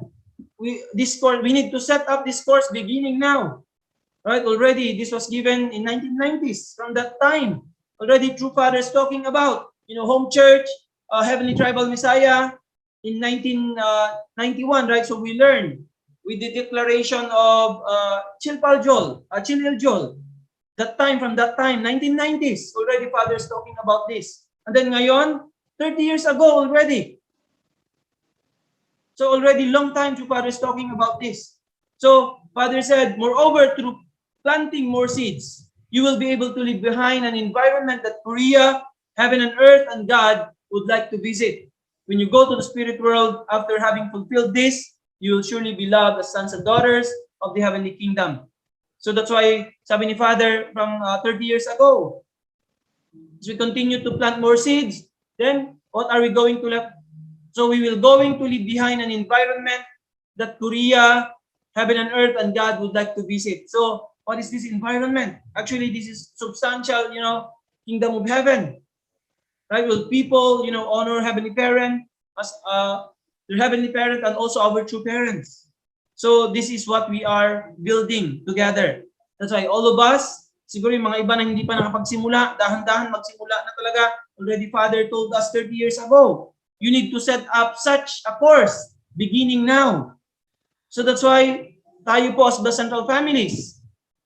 We need to set up this course beginning now. Right? Already, this was given in 1990s. From that time, already True Father is talking about, home church, Heavenly Tribal Messiah in 1991, right? So we learned with the declaration of Chilpal Joel, Chilil Joel. From that time, 1990s, already Father is talking about this. And then ngayon, 30 years ago already. So already long time True Father is talking about this. So Father said, moreover, through planting more seeds, you will be able to leave behind an environment that Korea, heaven and earth, and God would like to visit. When you go to the spirit world, after having fulfilled this, you will surely be loved as sons and daughters of the heavenly kingdom. So that's why, sabi ni Father from 30 years ago, as we continue to plant more seeds, then what are we going to left? So we will going to leave behind an environment that Korea, heaven and earth, and God would like to visit. So what is this environment? Actually, this is substantial, kingdom of heaven. Right? Will people, honor heavenly parent as their heavenly parent and also our true parents. So this is what we are building together. That's why all of us, siguro yung mga iba na hindi pa nakapagsimula, dahan-dahan magsimula na talaga. Already Father told us 30 years ago, you need to set up such a course beginning now. So that's why tayo po as the central families,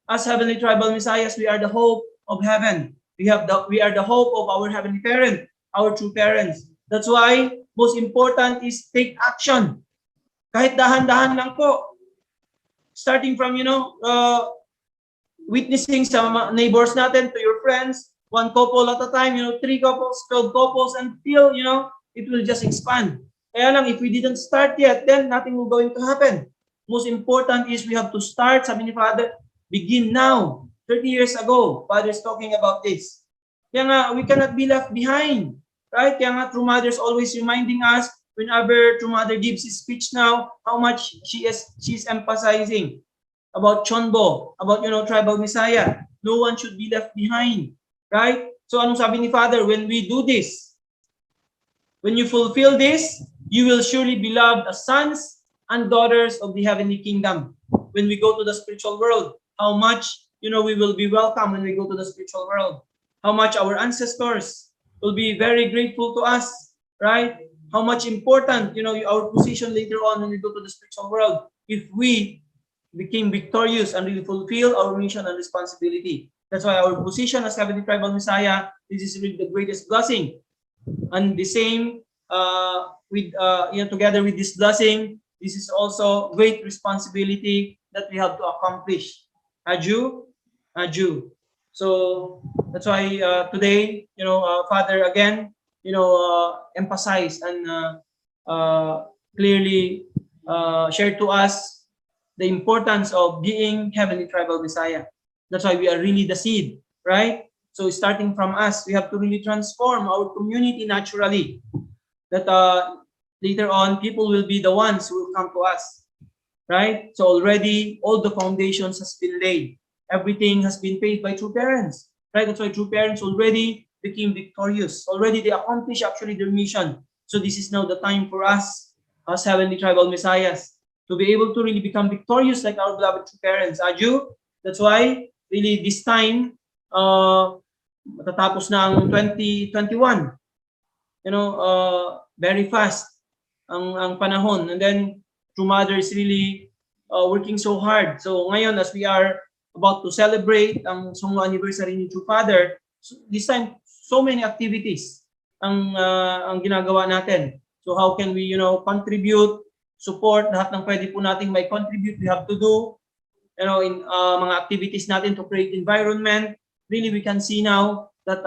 as Heavenly Tribal Messiahs, we are the hope of heaven. We are the hope of our heavenly parent, our true parents. That's why most important is take action. Kahit dahan-dahan lang po. Starting from, witnessing sa neighbors natin, to your friends, one couple at a time, 3 couples, 12 couples, until, it will just expand. Kaya lang, if we didn't start yet, then nothing will going to happen. Most important is we have to start, sabi ni Father, begin now. 30 years ago, Father is talking about this. Kaya nga, we cannot be left behind. Right? Kaya nga, True Mother is always reminding us, whenever True Mother gives his speech now, how much she's emphasizing about Chonbo, about, Tribal Messiah. No one should be left behind. Right? So anong sabi ni Father? When we do this, when you fulfill this, you will surely be loved as sons and daughters of the heavenly kingdom. When we go to the spiritual world, how much, we will be welcome when we go to the spiritual world. How much our ancestors will be very grateful to us, right? How much important, our position later on when we go to the spiritual world, if we became victorious and really fulfill our mission and responsibility. That's why our position as Heavenly Tribal Messiah, this is really the greatest blessing. And the same, together with this blessing, this is also great responsibility that we have to accomplish. Aju. So that's why today, Father again, emphasized and clearly shared to us the importance of being Heavenly Tribal Messiah. That's why we are really the seed, right? So starting from us, we have to really transform our community naturally. That later on, people will be the ones who will come to us, right? So already, all the foundations has been laid. Everything has been paid by true parents, right? That's why true parents already became victorious. Already they accomplished actually their mission. So this is now the time for us, as Heavenly Tribal Messiahs, to be able to really become victorious like our beloved true parents. Aju, that's why really this time, matatapos na ang 2021, very fast ang panahon. And then True Mother is really working so hard. So ngayon, as we are about to celebrate ang sunglo anniversary ni True Father, so this time so many activities ang ginagawa natin. So how can we, contribute, support, lahat ng pwede po nating may contribute, we have to do, in mga activities natin to create environment. Really, we can see now that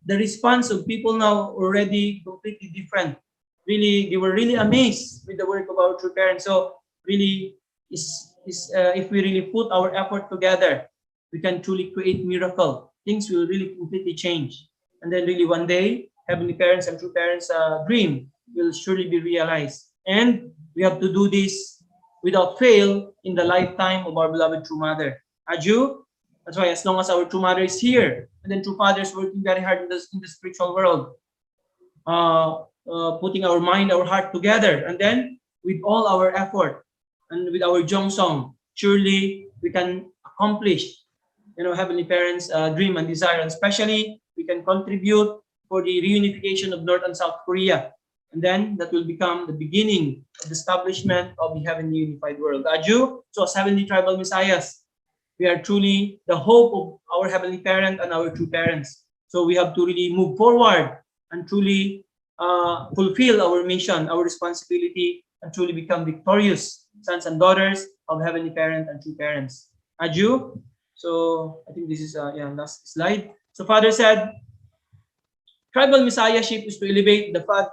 the response of people now already completely different. Really, they were really amazed with the work of our true parents. So really, if we really put our effort together, we can truly create miracle. Things will really completely change. And then really one day, Heavenly Parents and True Parents' dream will surely be realized. And we have to do this without fail in the lifetime of our beloved True Mother. Aju, that's why as long as our True Mother is here, and then True Father is working very hard in the spiritual world, putting our mind, our heart together, and then with all our effort and with our Jongsong, surely we can accomplish, Heavenly Parents' dream and desire, and especially we can contribute for the reunification of North and South Korea. And then that will become the beginning of the establishment of the heavenly unified world. Aju, so as Heavenly Tribal Messiahs, we are truly the hope of our Heavenly Parent and our True Parents. So we have to really move forward and truly fulfill our mission, our responsibility, and truly become victorious sons and daughters of Heavenly Parent and True Parents. Aju, so I think this is last slide. So Father said, tribal messiahship is to elevate the fact.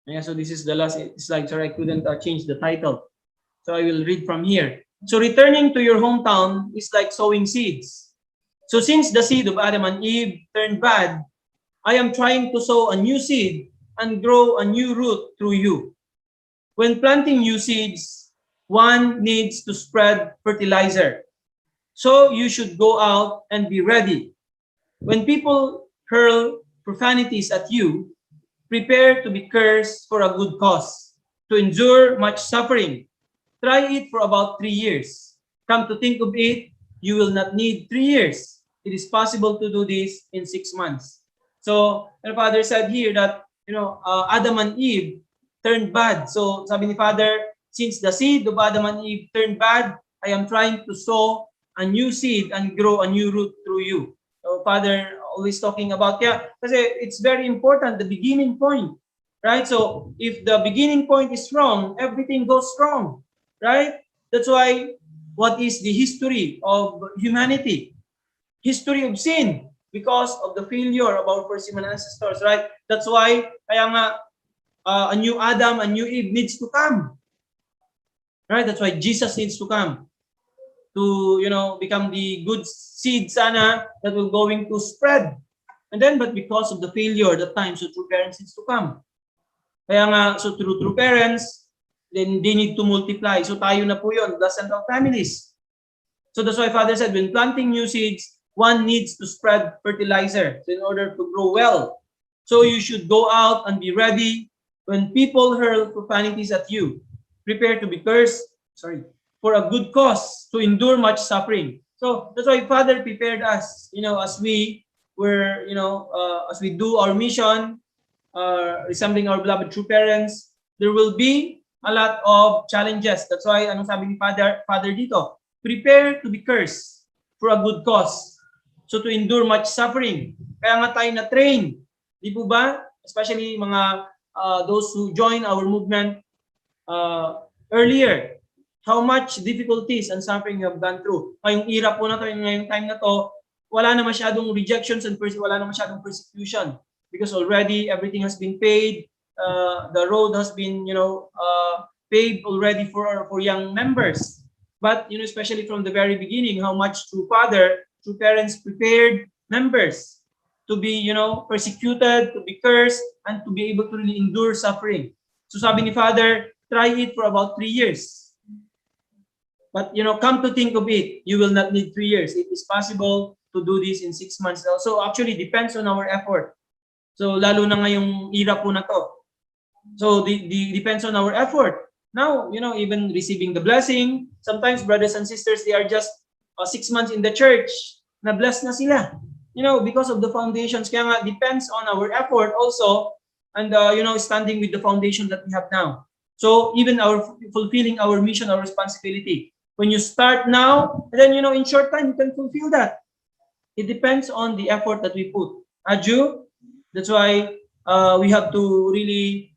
Yeah, so this is the last slide. Sorry, I couldn't change the title. So I will read from here. So returning to your hometown is like sowing seeds. So since the seed of Adam and Eve turned bad, I am trying to sow a new seed and grow a new root through you. When planting new seeds, one needs to spread fertilizer. So you should go out and be ready. When people hurl profanities at you, prepare to be cursed for a good cause, to endure much suffering. Try it for about 3 years. Come to think of it, you will not need 3 years. It is possible to do this in 6 months. So, the Father said here that, Adam and Eve turned bad. So, sabi ni Father, since the seed of Adam and Eve turned bad, I am trying to sow a new seed and grow a new root through you. So, Father always talking about, kasi it's very important, the beginning point, right? So, if the beginning point is wrong, everything goes wrong, right? That's why, what is the history of humanity? History of sin, because of the failure of our first human ancestors, right? That's why, kaya nga, a new Adam, a new Eve needs to come, right? That's why Jesus needs to come to, become the good seed sana that will going to spread. And then, but because of the failure that time, so true parents needs to come. Kaya nga, so through true parents, then they need to multiply. So tayo na po yun, the central families. So that's why Father said, when planting new seeds, one needs to spread fertilizer in order to grow well. So you should go out and be ready when people hurl profanities at you. Prepare to be cursed, for a good cause, to endure much suffering. So that's why Father prepared us, as we were, as we do our mission, resembling our beloved true parents, there will be a lot of challenges. That's why, anong sabi ni Father dito? Prepare to be cursed for a good cause. So to endure much suffering. Kaya nga tayo na-train. Di po ba? Especially mga those who join our movement earlier. How much difficulties and suffering you have gone through. Ngayong era po na to, ngayong time na to, wala na masyadong rejections and wala na masyadong persecution. Because already everything has been paid. The road has been, paved already for young members. But, especially from the very beginning, how much true Father, true parents prepared members to be, persecuted, to be cursed, and to be able to really endure suffering. So sabi ni Father, try it for about 3 years. But, come to think of it, you will not need 3 years. It is possible to do this in 6 months. So actually, depends on our effort. So lalo na ngayong era po na to. So depends on our effort. Now, even receiving the blessing, sometimes brothers and sisters, they are just 6 months in the church, na blessed na sila. Because of the foundations. Kaya nga, depends on our effort also, and, standing with the foundation that we have now. So even our fulfilling our mission, our responsibility. When you start now, then, in short time, you can fulfill that. It depends on the effort that we put. Aju, that's why we have to really,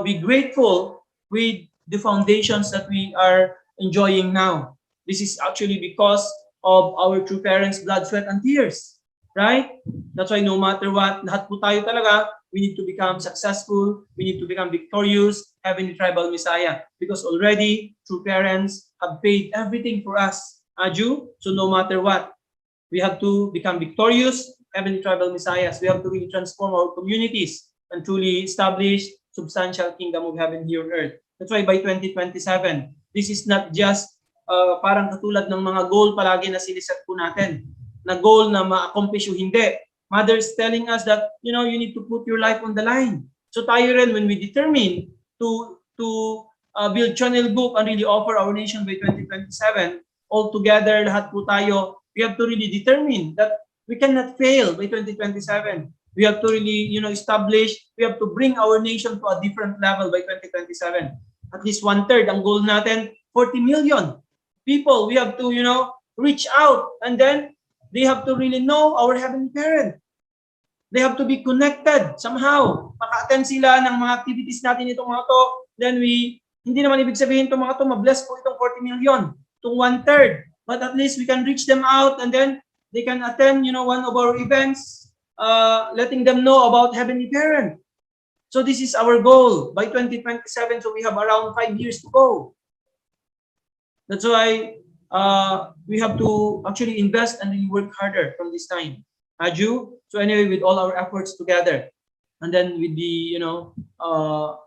be grateful with the foundations that we are enjoying now. This is actually because of our true parents' blood, sweat, and tears. Right? That's why no matter what, lahat po tayo talaga, we need to become successful, we need to become victorious, having the tribal Messiah. Because already, true parents have paid everything for us. Aju, so no matter what, we have to become victorious, heavenly tribal messiahs. We have to really transform our communities and truly establish substantial kingdom of heaven here on earth. That's why by 2027, this is not just parang katulad ng mga goal palagi na siniset po natin, na goal na ma-accomplish o hindi. Mother's telling us that, you need to put your life on the line. So tayo rin, when we determine to build channel book and really offer our nation by 2027, all together, lahat po tayo, we have to really determine that we cannot fail by 2027. We have to really, establish, we have to bring our nation to a different level by 2027. At least 1/3, ang goal natin, 40 million people. We have to, reach out, and then they have to really know our heavenly parent. They have to be connected somehow. Maka-attend sila ng mga activities natin itong mga to. Then hindi naman ibig sabihin itong mga to, mabless po itong 40 million, itong 1/3. But at least we can reach them out, and then they can attend, one of our events, letting them know about Heavenly Parent. So this is our goal by 2027. So we have around 5 years to go. That's why we have to actually invest and really work harder from this time. Aju. So anyway, with all our efforts together, and then with the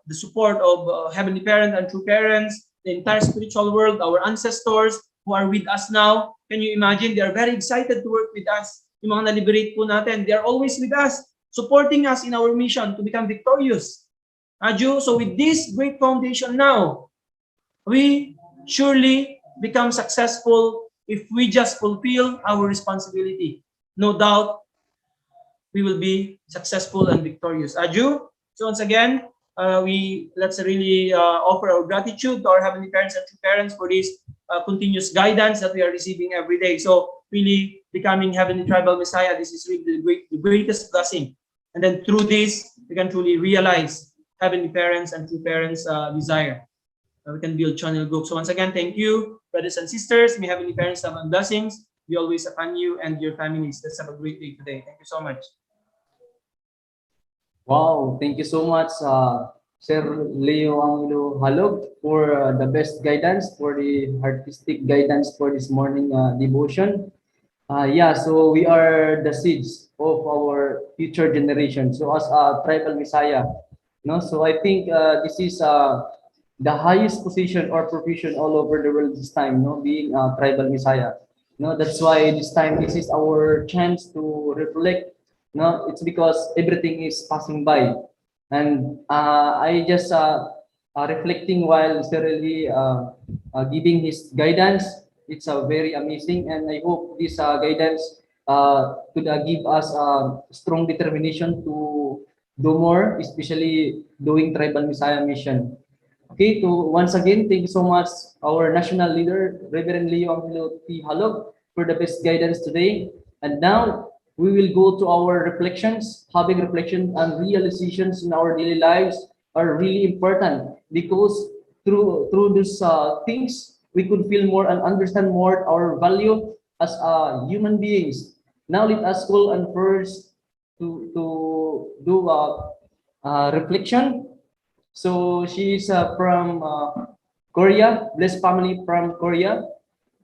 the support of Heavenly Parent and true parents, the entire spiritual world, our ancestors who are with us now, can you imagine? They are very excited to work with us. Yung mga na-liberate po natin, they are always with us, supporting us in our mission to become victorious. Aju. So with this great foundation now, we surely become successful if we just fulfill our responsibility. No doubt, we will be successful and victorious. Aju. So once again, let's really offer our gratitude to our heavenly parents and true parents for this continuous guidance that we are receiving every day. So really becoming heavenly tribal messiah, this is really the greatest blessing. And then through this, we can truly realize heavenly parents and true parents' desire. We can build channel group. So once again, thank you, brothers and sisters. May heavenly parents have blessings be always upon you and your families. Let's have a great day today. Thank you so much. Wow, thank you so much, Sir Leo Angelo Halog, for the best guidance, for the artistic guidance for this morning devotion. Yeah, so we are the seeds of our future generation. So as a tribal messiah, so I think this is the highest position or profession all over the world this time, being a tribal messiah. That's why this time this is our chance to reflect. It's because everything is passing by, and I just reflecting while Sir Lee giving his guidance. It's very amazing, and I hope this guidance could give us strong determination to do more, especially doing tribal messiah mission. Okay, once again, thank you so much, our national leader, Reverend Leo Angelo T. Halog, for the best guidance today. And now we will go to our reflections. Having reflections and realizations in our daily lives are really important, because through these things, we could feel more and understand more our value as human beings. Now let us call on first to do reflection. So she is from Korea, blessed family from Korea.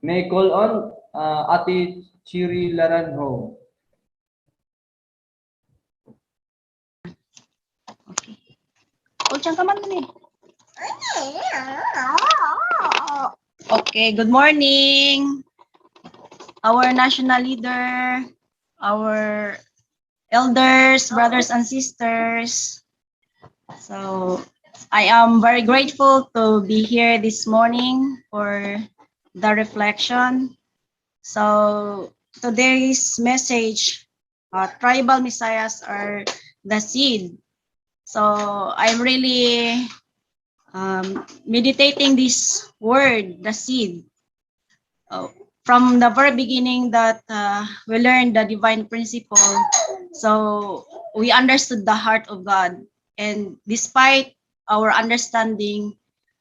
May I call on Ate Chiri Laranho. Okay, good morning, our national leader, our elders, brothers and sisters. So I am very grateful to be here this morning for the reflection. So today's message, tribal messiahs are the seed. So I'm really meditating this word, the seed. from the very beginning that we learned the divine principle. So we understood the heart of God. And despite our understanding,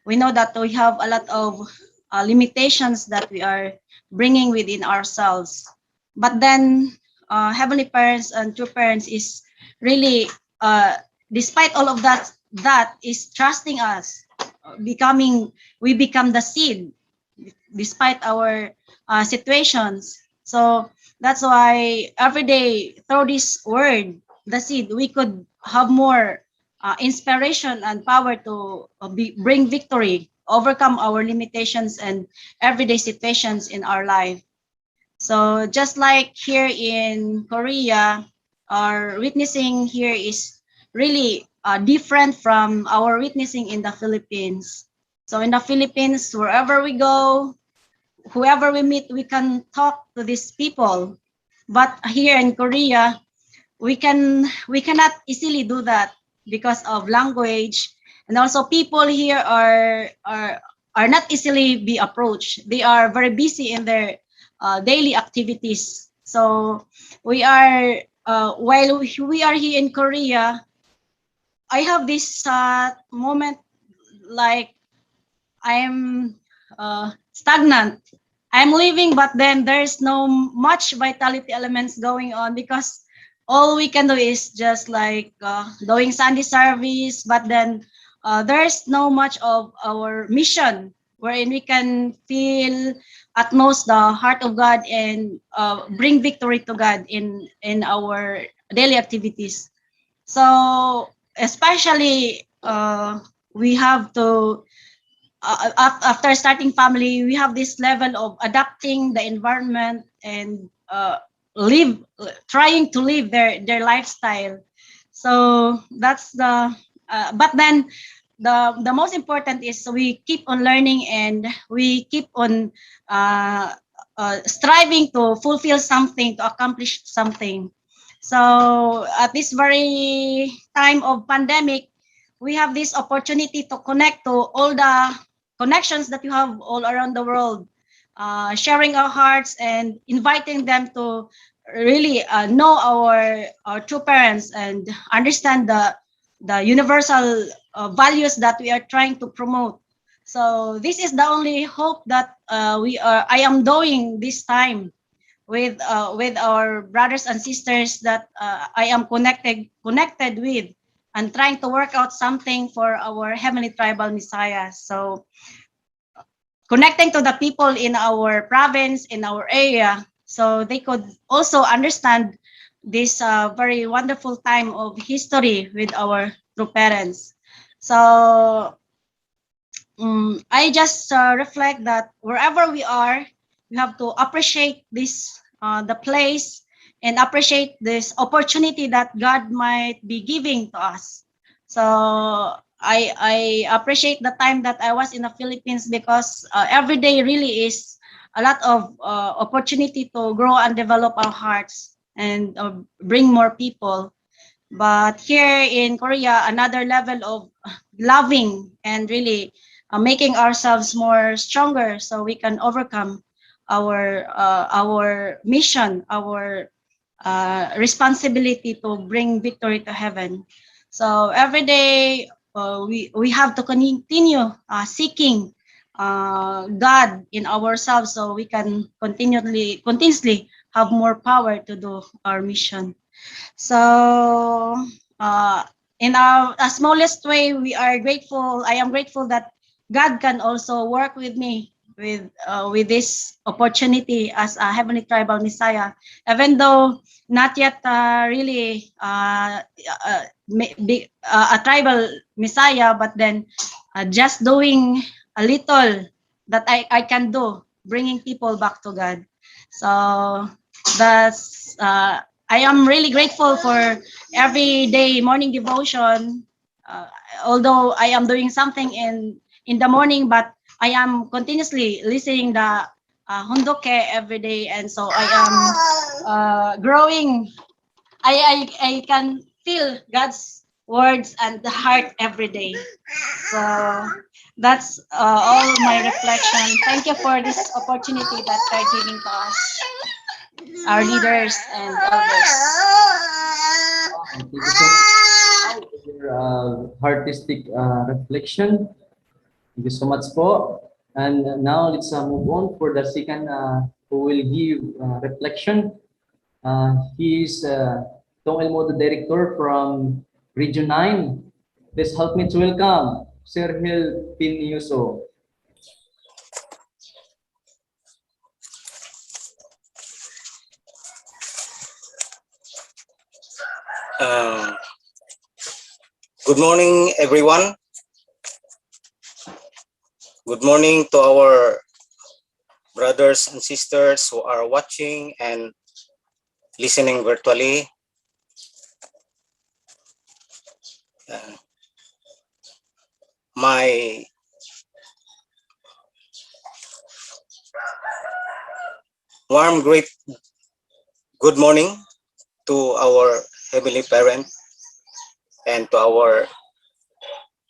we know that we have a lot of limitations that we are bringing within ourselves. But then Heavenly Parents and True Parents is really, despite all of that, that is trusting us, we become the seed despite our situations. So that's why every day through this word, the seed, we could have more inspiration and power to bring victory, overcome our limitations and everyday situations in our life. So just like here in Korea, our witnessing here is really different from our witnessing in the Philippines. So in the Philippines, wherever we go, whoever we meet, we can talk to these people. But here in Korea, we cannot easily do that because of language, and also people here are not easily be approached. They are very busy in their daily activities. So we are while we are here in Korea, I have this moment like I'm stagnant. I'm living, but then there's no much vitality elements going on because all we can do is just like doing Sunday service, but then there's no much of our mission wherein we can feel at most the heart of God and bring victory to God in our daily activities. So especially we have to after starting family, we have this level of adapting the environment and live, trying to live their lifestyle. So that's the. But then the most important is we keep on learning and we keep on striving to fulfill something, to accomplish something. So at this very time of pandemic, we have this opportunity to connect to all the connections that you have all around the world, sharing our hearts and inviting them to really know our true parents and understand the universal values that we are trying to promote. So this is the only hope that I am doing this time with our brothers and sisters that I am connected with, and trying to work out something for our Heavenly Tribal Messiah. So connecting to the people in our province, in our area, so they could also understand this very wonderful time of history with our true parents. So I just reflect that wherever we are, we have to appreciate this, the place, and appreciate this opportunity that God might be giving to us. So I appreciate the time that I was in the Philippines because every day really is a lot of opportunity to grow and develop our hearts and bring more people. But here in Korea, another level of loving and really making ourselves more stronger so we can overcome our mission, our responsibility to bring victory to heaven. So every day we have to continue seeking God in ourselves so we can continuously have more power to do our mission. So in our smallest way, we are grateful. I am grateful that God can also work with me with this opportunity as a Heavenly Tribal Messiah, even though not yet really a tribal Messiah, but then just doing a little that I can do, bringing people back to God. So that's I am really grateful for every day morning devotion. Although I am doing something in the morning, but I am continuously listening the Hondoke every day, and so I am growing. I can feel God's words and the heart every day. So That's all my reflection. Thank you for this opportunity that you're giving to us, our leaders and elders. Thank you so much for your artistic reflection. Thank you so much po. And now let's move on for the second who will give reflection. He is Tong El Modo Director from Region 9. Please help me to welcome Sir Hil Pinyuso. Good morning, everyone. Good morning to our brothers and sisters who are watching and listening virtually. My warm, great good morning to our Heavenly Parent and to our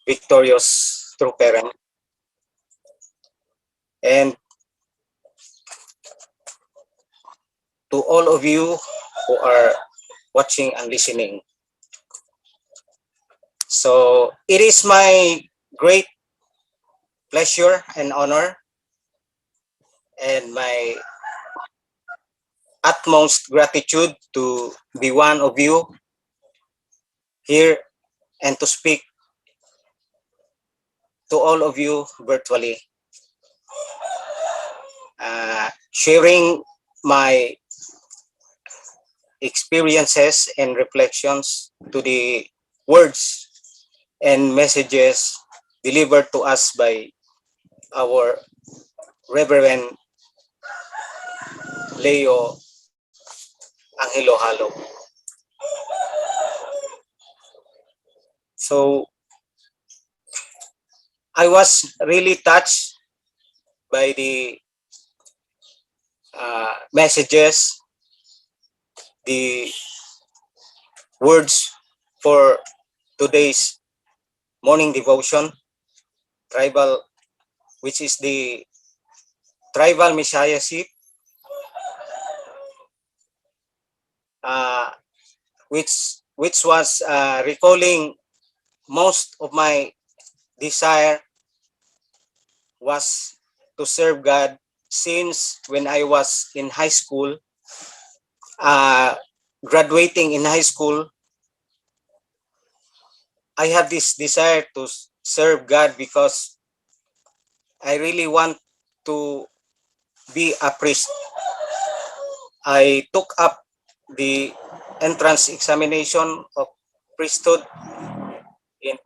victorious true parent. And to all of you who are watching and listening. So it is my great pleasure and honor and my utmost gratitude to be one of you here and to speak to all of you virtually, sharing my experiences and reflections to the words and messages delivered to us by our Reverend Leo Angelo Halo. So I was really touched by the messages, the words for today's morning devotion, which is the tribal messiahship, which was recalling most of my desire was to serve God since when I was in high school, graduating in high school. I have this desire to serve God because I really want to be a priest. I took up the entrance examination of priesthood in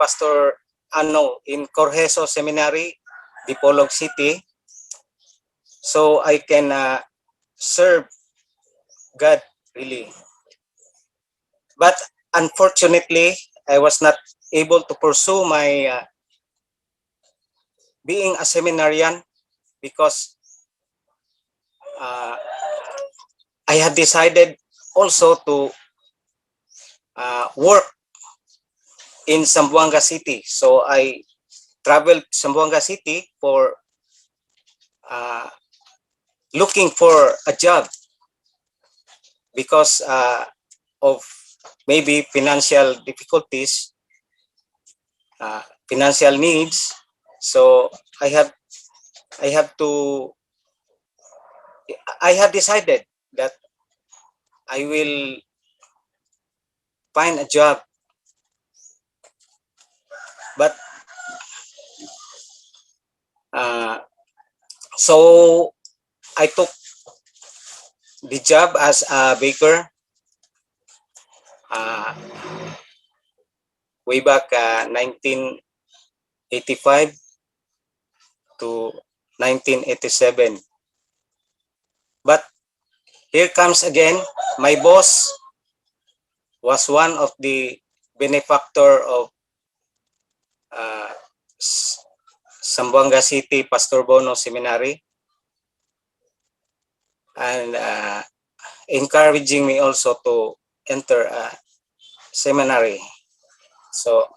in Corjeso Seminary, Dipolog City, so I can serve God really. But unfortunately, I was not able to pursue my being a seminarian because I had decided also to work in Zamboanga City. So I traveled to Zamboanga City for looking for a job because of maybe financial difficulties, financial needs. So I have decided that I will find a job, but so I took the job as a baker way back 1985 to 1987. But here comes again, my boss was one of the benefactor of Zamboanga City Pastor Bono Seminary, and encouraging me also to enter a seminary. So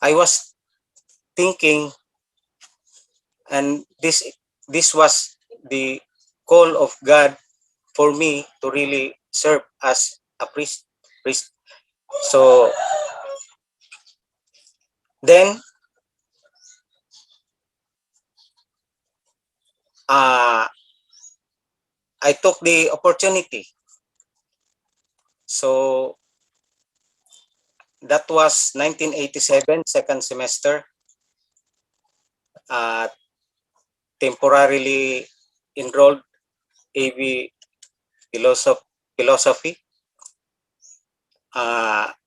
I was thinking, and this was the call of God for me to really serve as a priest. So then I took the opportunity. So that was 1987, second semester. Temporarily enrolled AV philosophy,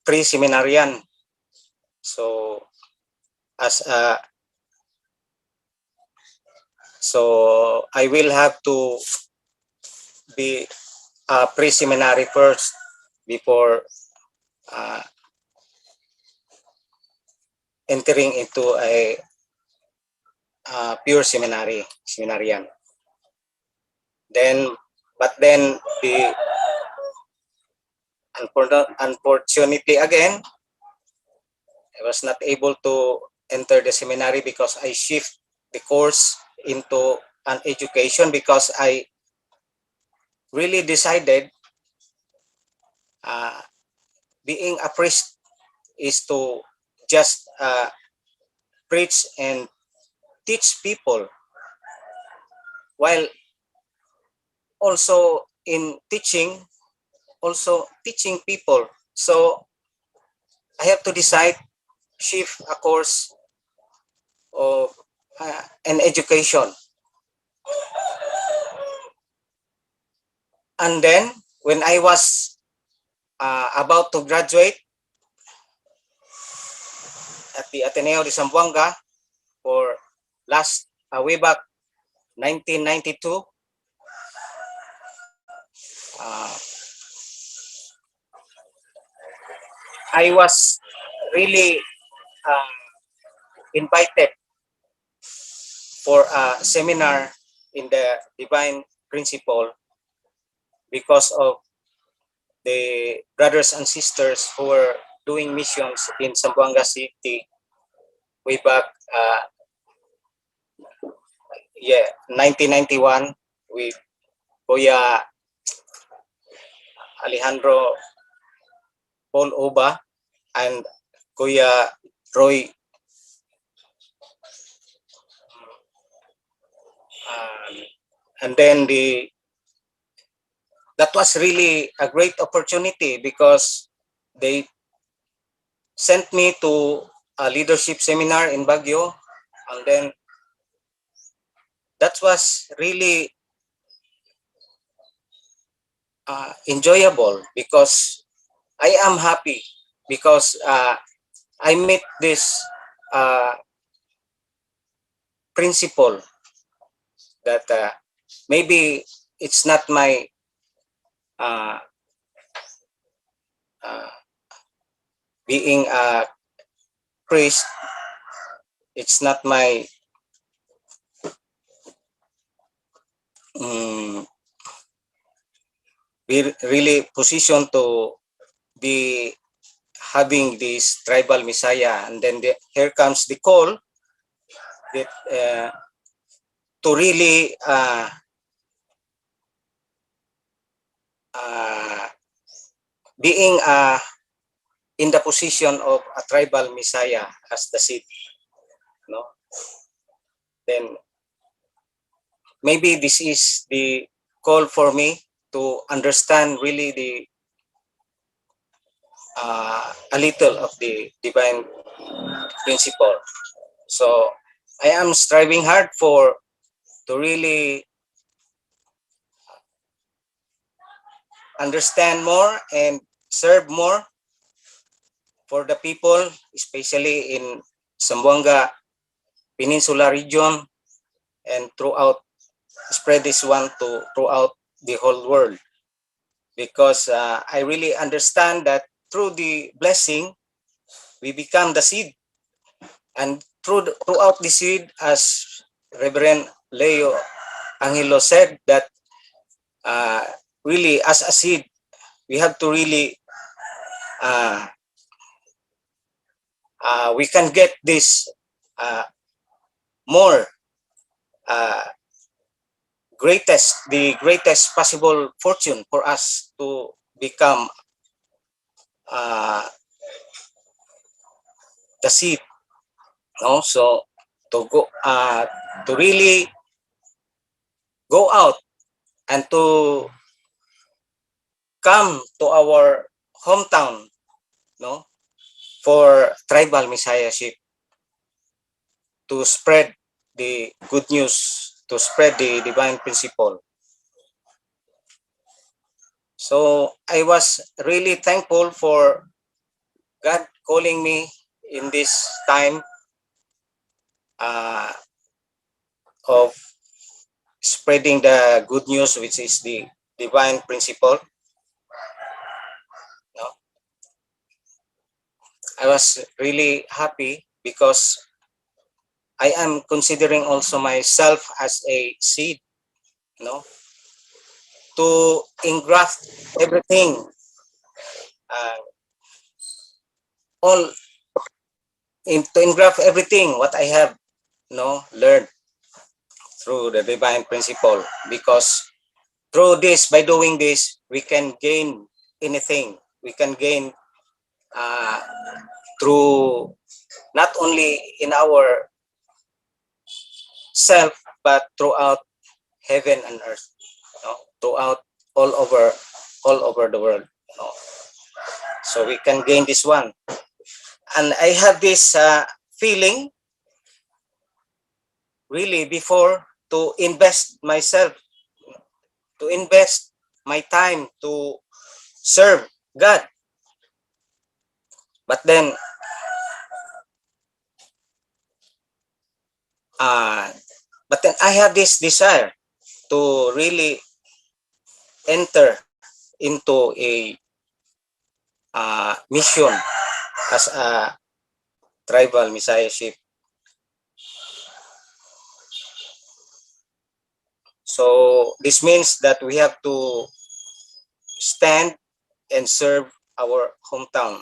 pre-seminarian. So as a so I will have to be a pre-seminary first before entering into a pure seminarian. But then unfortunately again, I was not able to enter the seminary because I shift the course into an education because I really decided being a priest is to just preach and teach people, while also in teaching, also teaching people. So I have to decide, shift a course of an education. And then when I was about to graduate at the Ateneo de Zamboanga for way back 1992, I was really invited for a seminar in the Divine Principle because of the brothers and sisters who were doing missions in Zamboanga City way back 1991 with Kuya Alejandro Paul Oba and Kuya Roy. And then that was really a great opportunity because they sent me to a leadership seminar in Baguio, and then that was really enjoyable because I am happy because I met this principle that maybe it's not my being a priest, it's not my be really position to be having this tribal messiah. And then here comes the call that to really being in the position of a tribal messiah as the seed, no? Then maybe this is the call for me to understand really the a little of the divine principle. So I am striving hard to really understand more and serve more for the people, especially in Zamboanga Peninsula region, and spread this one throughout the whole world. Because I really understand that through the blessing, we become the seed. And throughout the seed, as Reverend Leo Angelo said, that really as a seed, we have to really, we can get this uh, more the greatest possible fortune for us to become the seed, no? So to go to really go out and to come to our hometown, no, for tribal messiahship, to spread the good news, to spread the divine principle. So I was really thankful for God calling me in this time of spreading the good news, which is the divine principle. No? I was really happy because I am considering also myself as a seed, no, to engraft everything, all to engraft everything what I have, no, learned through the divine principle, because through this, by doing this, we can gain anything. We can gain through not only in our self, but throughout heaven and earth, no? Throughout all over the world. No? So we can gain this one. And I have this feeling really before to invest myself, to invest my time to serve God. But then I have this desire to really enter into a mission as a tribal messiahship. So this means that we have to stand and serve our hometown,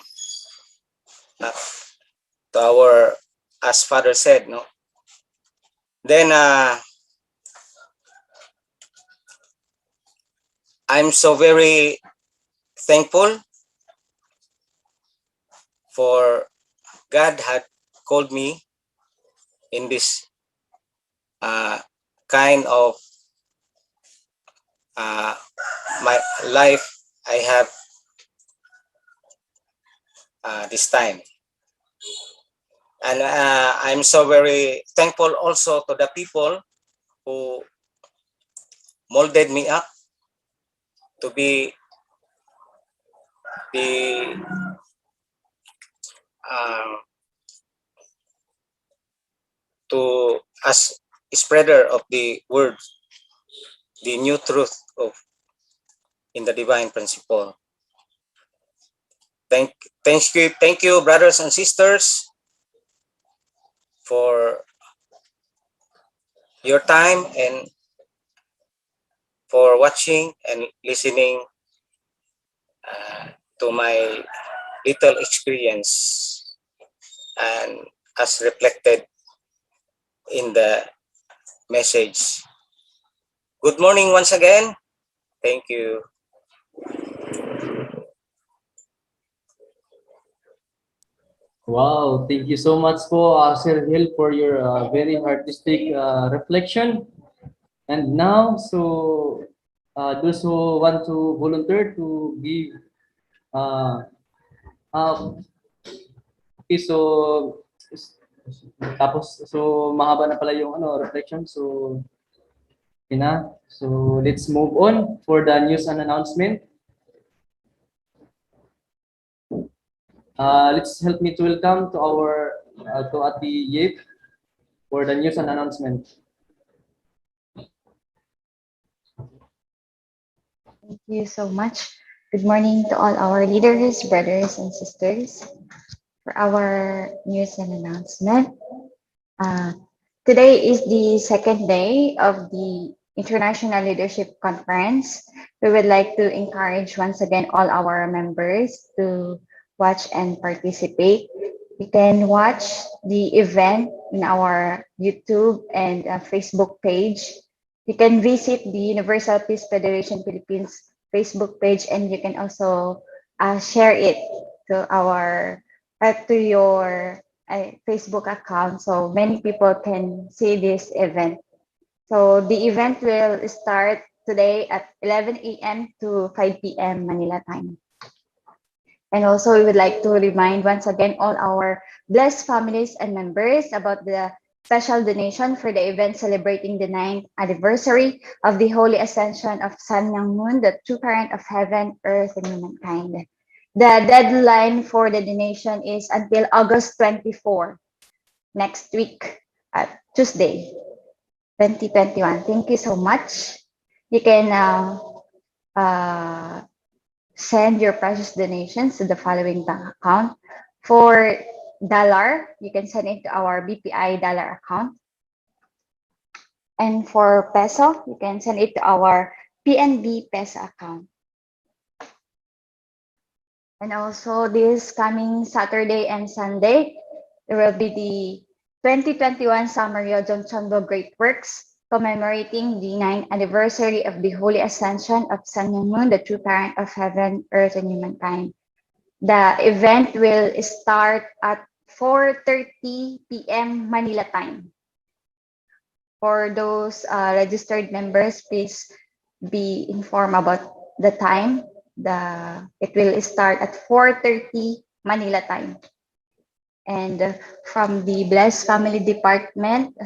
to our, as Father said, no. Then I'm so very thankful for God had called me in this kind of my life I have this time. And I'm so very thankful also to the people who molded me up to be the to as spreader of the word, the new truth of in the divine principle. Thank you, brothers and sisters, for your time and for watching and listening to my little experience and as reflected in the message. Good morning once again. Thank you. Wow, thank you so much po, Sir Hill, for your very artistic reflection. And now, so those who want to volunteer to give, uh, okay, so tapos so mahaba na pala yung ano reflection. So okay na. So let's move on for the news and announcement. Let's help me to welcome to our to Ati Yip for the news and announcement. Thank you so much. Good morning to all our leaders, brothers, and sisters. For our news and announcement, today is the second day of the International Leadership Conference. We would like to encourage once again all our members to watch and participate. You can watch the event in our YouTube and Facebook page. You can visit the Universal Peace Federation Philippines Facebook page, and you can also share it to your Facebook account, so many people can see this event. So the event will start today at 11 a.m. to 5 p.m. Manila time. And also, we would like to remind once again all our blessed families and members about the special donation for the event celebrating the 9th anniversary of the Holy Ascension of Sun Myung Moon, the true parent of heaven, earth, and humankind. The deadline for the donation is until August 24, next week, Tuesday, 2021. Thank you so much. You can send your precious donations to the following bank account. For dollar, you can send it to our BPI dollar account. And for peso, you can send it to our PNB peso account. And also this coming Saturday and Sunday, there will be the 2021 Summer Yojong Chonbo Great Works commemorating the 9th anniversary of the Holy Ascension of Sun Myung Moon, the true parent of heaven, earth, and humankind. The event will start at 4:30 p.m. Manila time. For those registered members, please be informed about the time. It will start at 4:30 Manila time. And from the Blessed Family Department,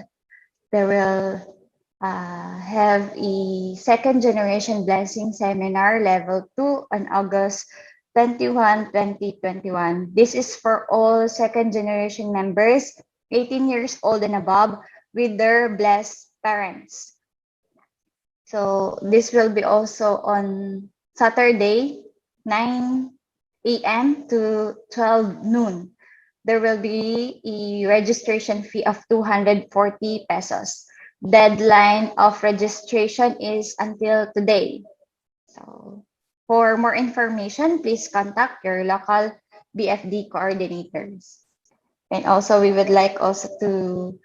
they will have a second generation blessing seminar level 2 on August 21, 2021. This is for all second generation members 18 years old and above with their blessed parents. So this will be also on Saturday, 9 a.m. to 12 noon. There will be a registration fee of 240 pesos. Deadline of registration is until today. So for more information, please contact your local BFD coordinators. And also, we would like also to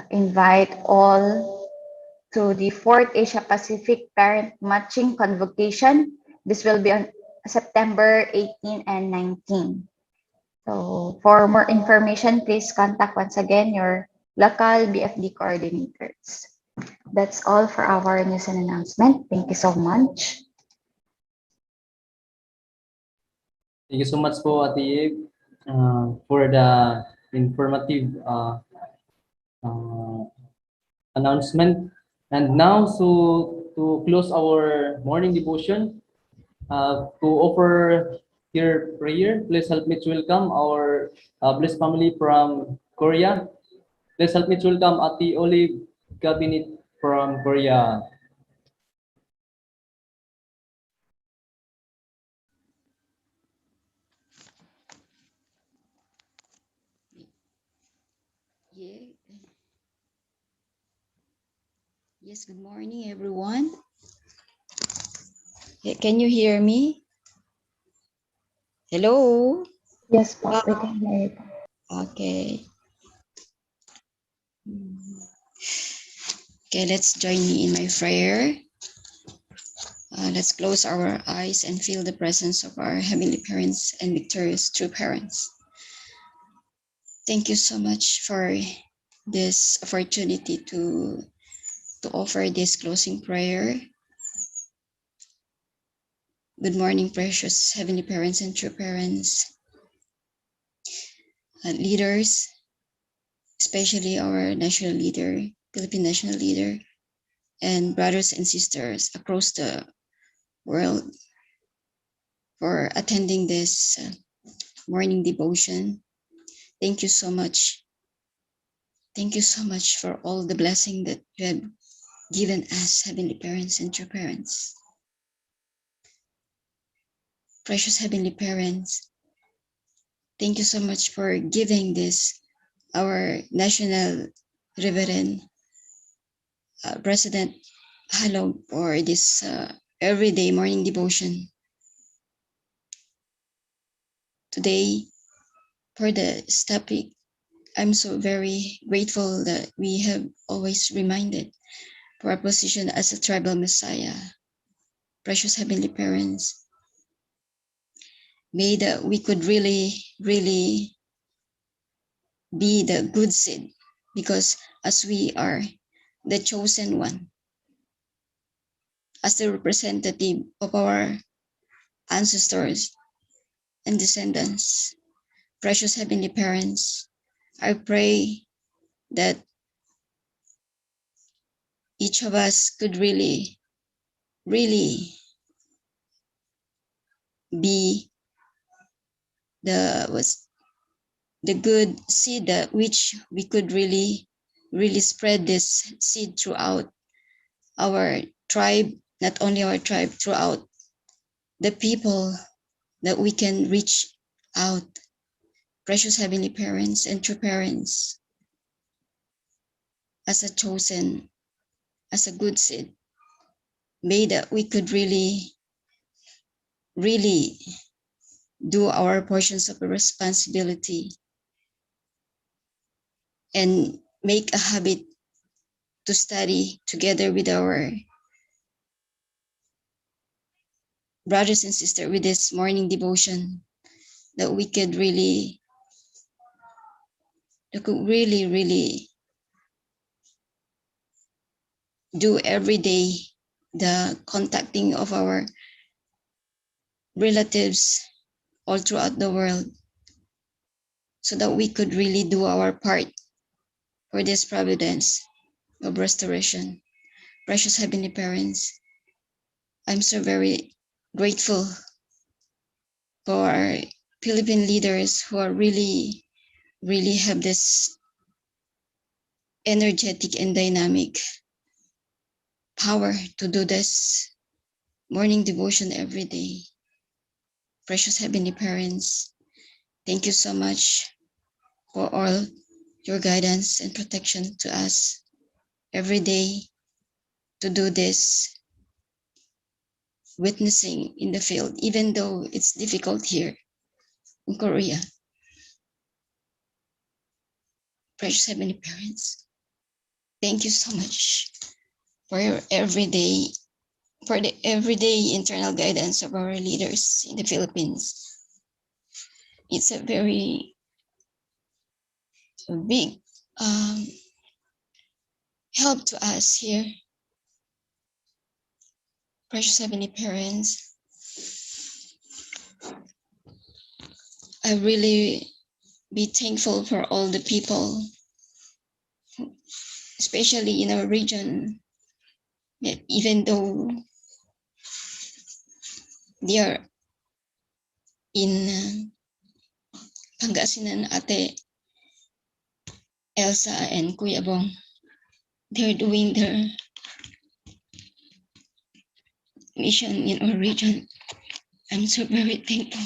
invite all to the 4th Asia Pacific Parent Matching Convocation. This will be on September 18 and 19. So for more information, please contact once again your local BFD coordinators. That's all for our news and announcement. Thank you so much. Thank you so much po, Ate Eve, for the informative announcement. And now, so to close our morning devotion, to offer your prayer, please help me to welcome our blessed family from Korea. Please help me to welcome Ate Olive Cabinet from Korea. Yes, good morning, everyone. Can you hear me? Hello? Yes, po, we can hear you. Okay. Okay, let's join me in my prayer. Let's close our eyes and feel the presence of our heavenly parents and victorious true parents. Thank you so much for this opportunity to offer this closing prayer. Good morning, precious heavenly parents and true parents, leaders, especially our national leader, Philippine national leader, and brothers and sisters across the world for attending this morning devotion. Thank you so much. Thank you so much for all the blessing that you have given us, heavenly parents and true parents. Precious heavenly parents, thank you so much for giving this, our national reverend President Halog, for this everyday morning devotion. Today, for this topic. I'm so very grateful that we have always reminded for our position as a tribal Messiah. Precious Heavenly Parents, may that we could really, really be the good seed, because as we are the chosen one, as the representative of our ancestors and descendants, precious Heavenly Parents, I pray that each of us could really, really be the good seed that which we could really, really spread this seed throughout our tribe, not only our tribe, throughout the people that we can reach out. Precious Heavenly Parents and true parents, as a chosen, as a good seed, may that we could really, really do our portions of responsibility and make a habit to study together with our brothers and sisters with this morning devotion, that we could really, really do every day the contacting of our relatives all throughout the world, so that we could really do our part for this providence of restoration. Precious Heavenly Parents, I'm so very grateful for our Philippine leaders who are really, really have this energetic and dynamic power to do this morning devotion every day. Precious Heavenly Parents, thank you so much for all your guidance and protection to us every day to do this witnessing in the field, even though it's difficult here in Korea. Precious Heavenly Parents, thank you so much for your everyday, for the everyday internal guidance of our leaders in the Philippines. It's a very big help to us here. Precious Heavenly Parents, I really be thankful for all the people, especially in our region, even though they are in Pangasinan, Ate Elsa and Kuya Bong. They're doing their mission in our region. I'm so very thankful.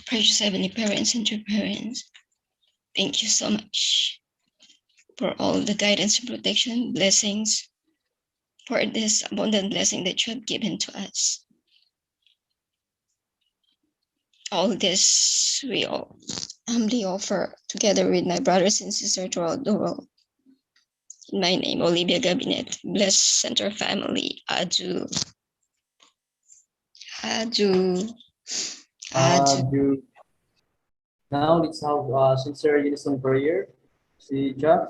Precious Heavenly Parents and true parents, thank you so much for all the guidance and protection, blessings, for this abundant blessing that you have given to us. All this we all humbly offer together with my brothers and sisters throughout the world. In my name, Olivia Gabinet, bless Center family. Adu. Adu. Adu. Now let's have sincere unison prayer. Si Ja.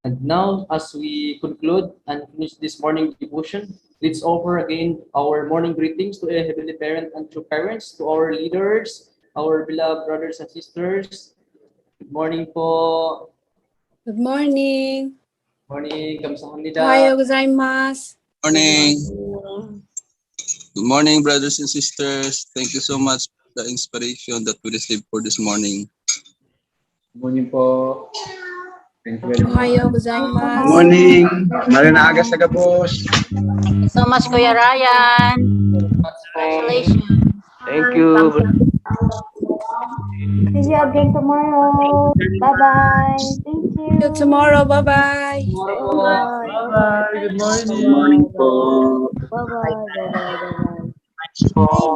And now, as we conclude and finish this morning devotion, let's offer again our morning greetings to a Heavenly Parent and true parents, to our leaders, our beloved brothers and sisters. Good morning po. Good morning. Morning. Kamsahamnida. Ohayo gozaimasu. Morning. Good morning, brothers and sisters. Thank you so much for the inspiration that we received for this morning. Good morning po. Thank you very much. Ohayo gozaimasu. Good morning. Marina Agas Tagapos. Thank you so much, Kuya Ryan. Congratulations. Thank you. See you again tomorrow. Bye-bye. Thank you. See you tomorrow. Bye-bye. Bye-bye. Good morning. Bye-bye. Bye-bye. Bye-bye. Bye-bye.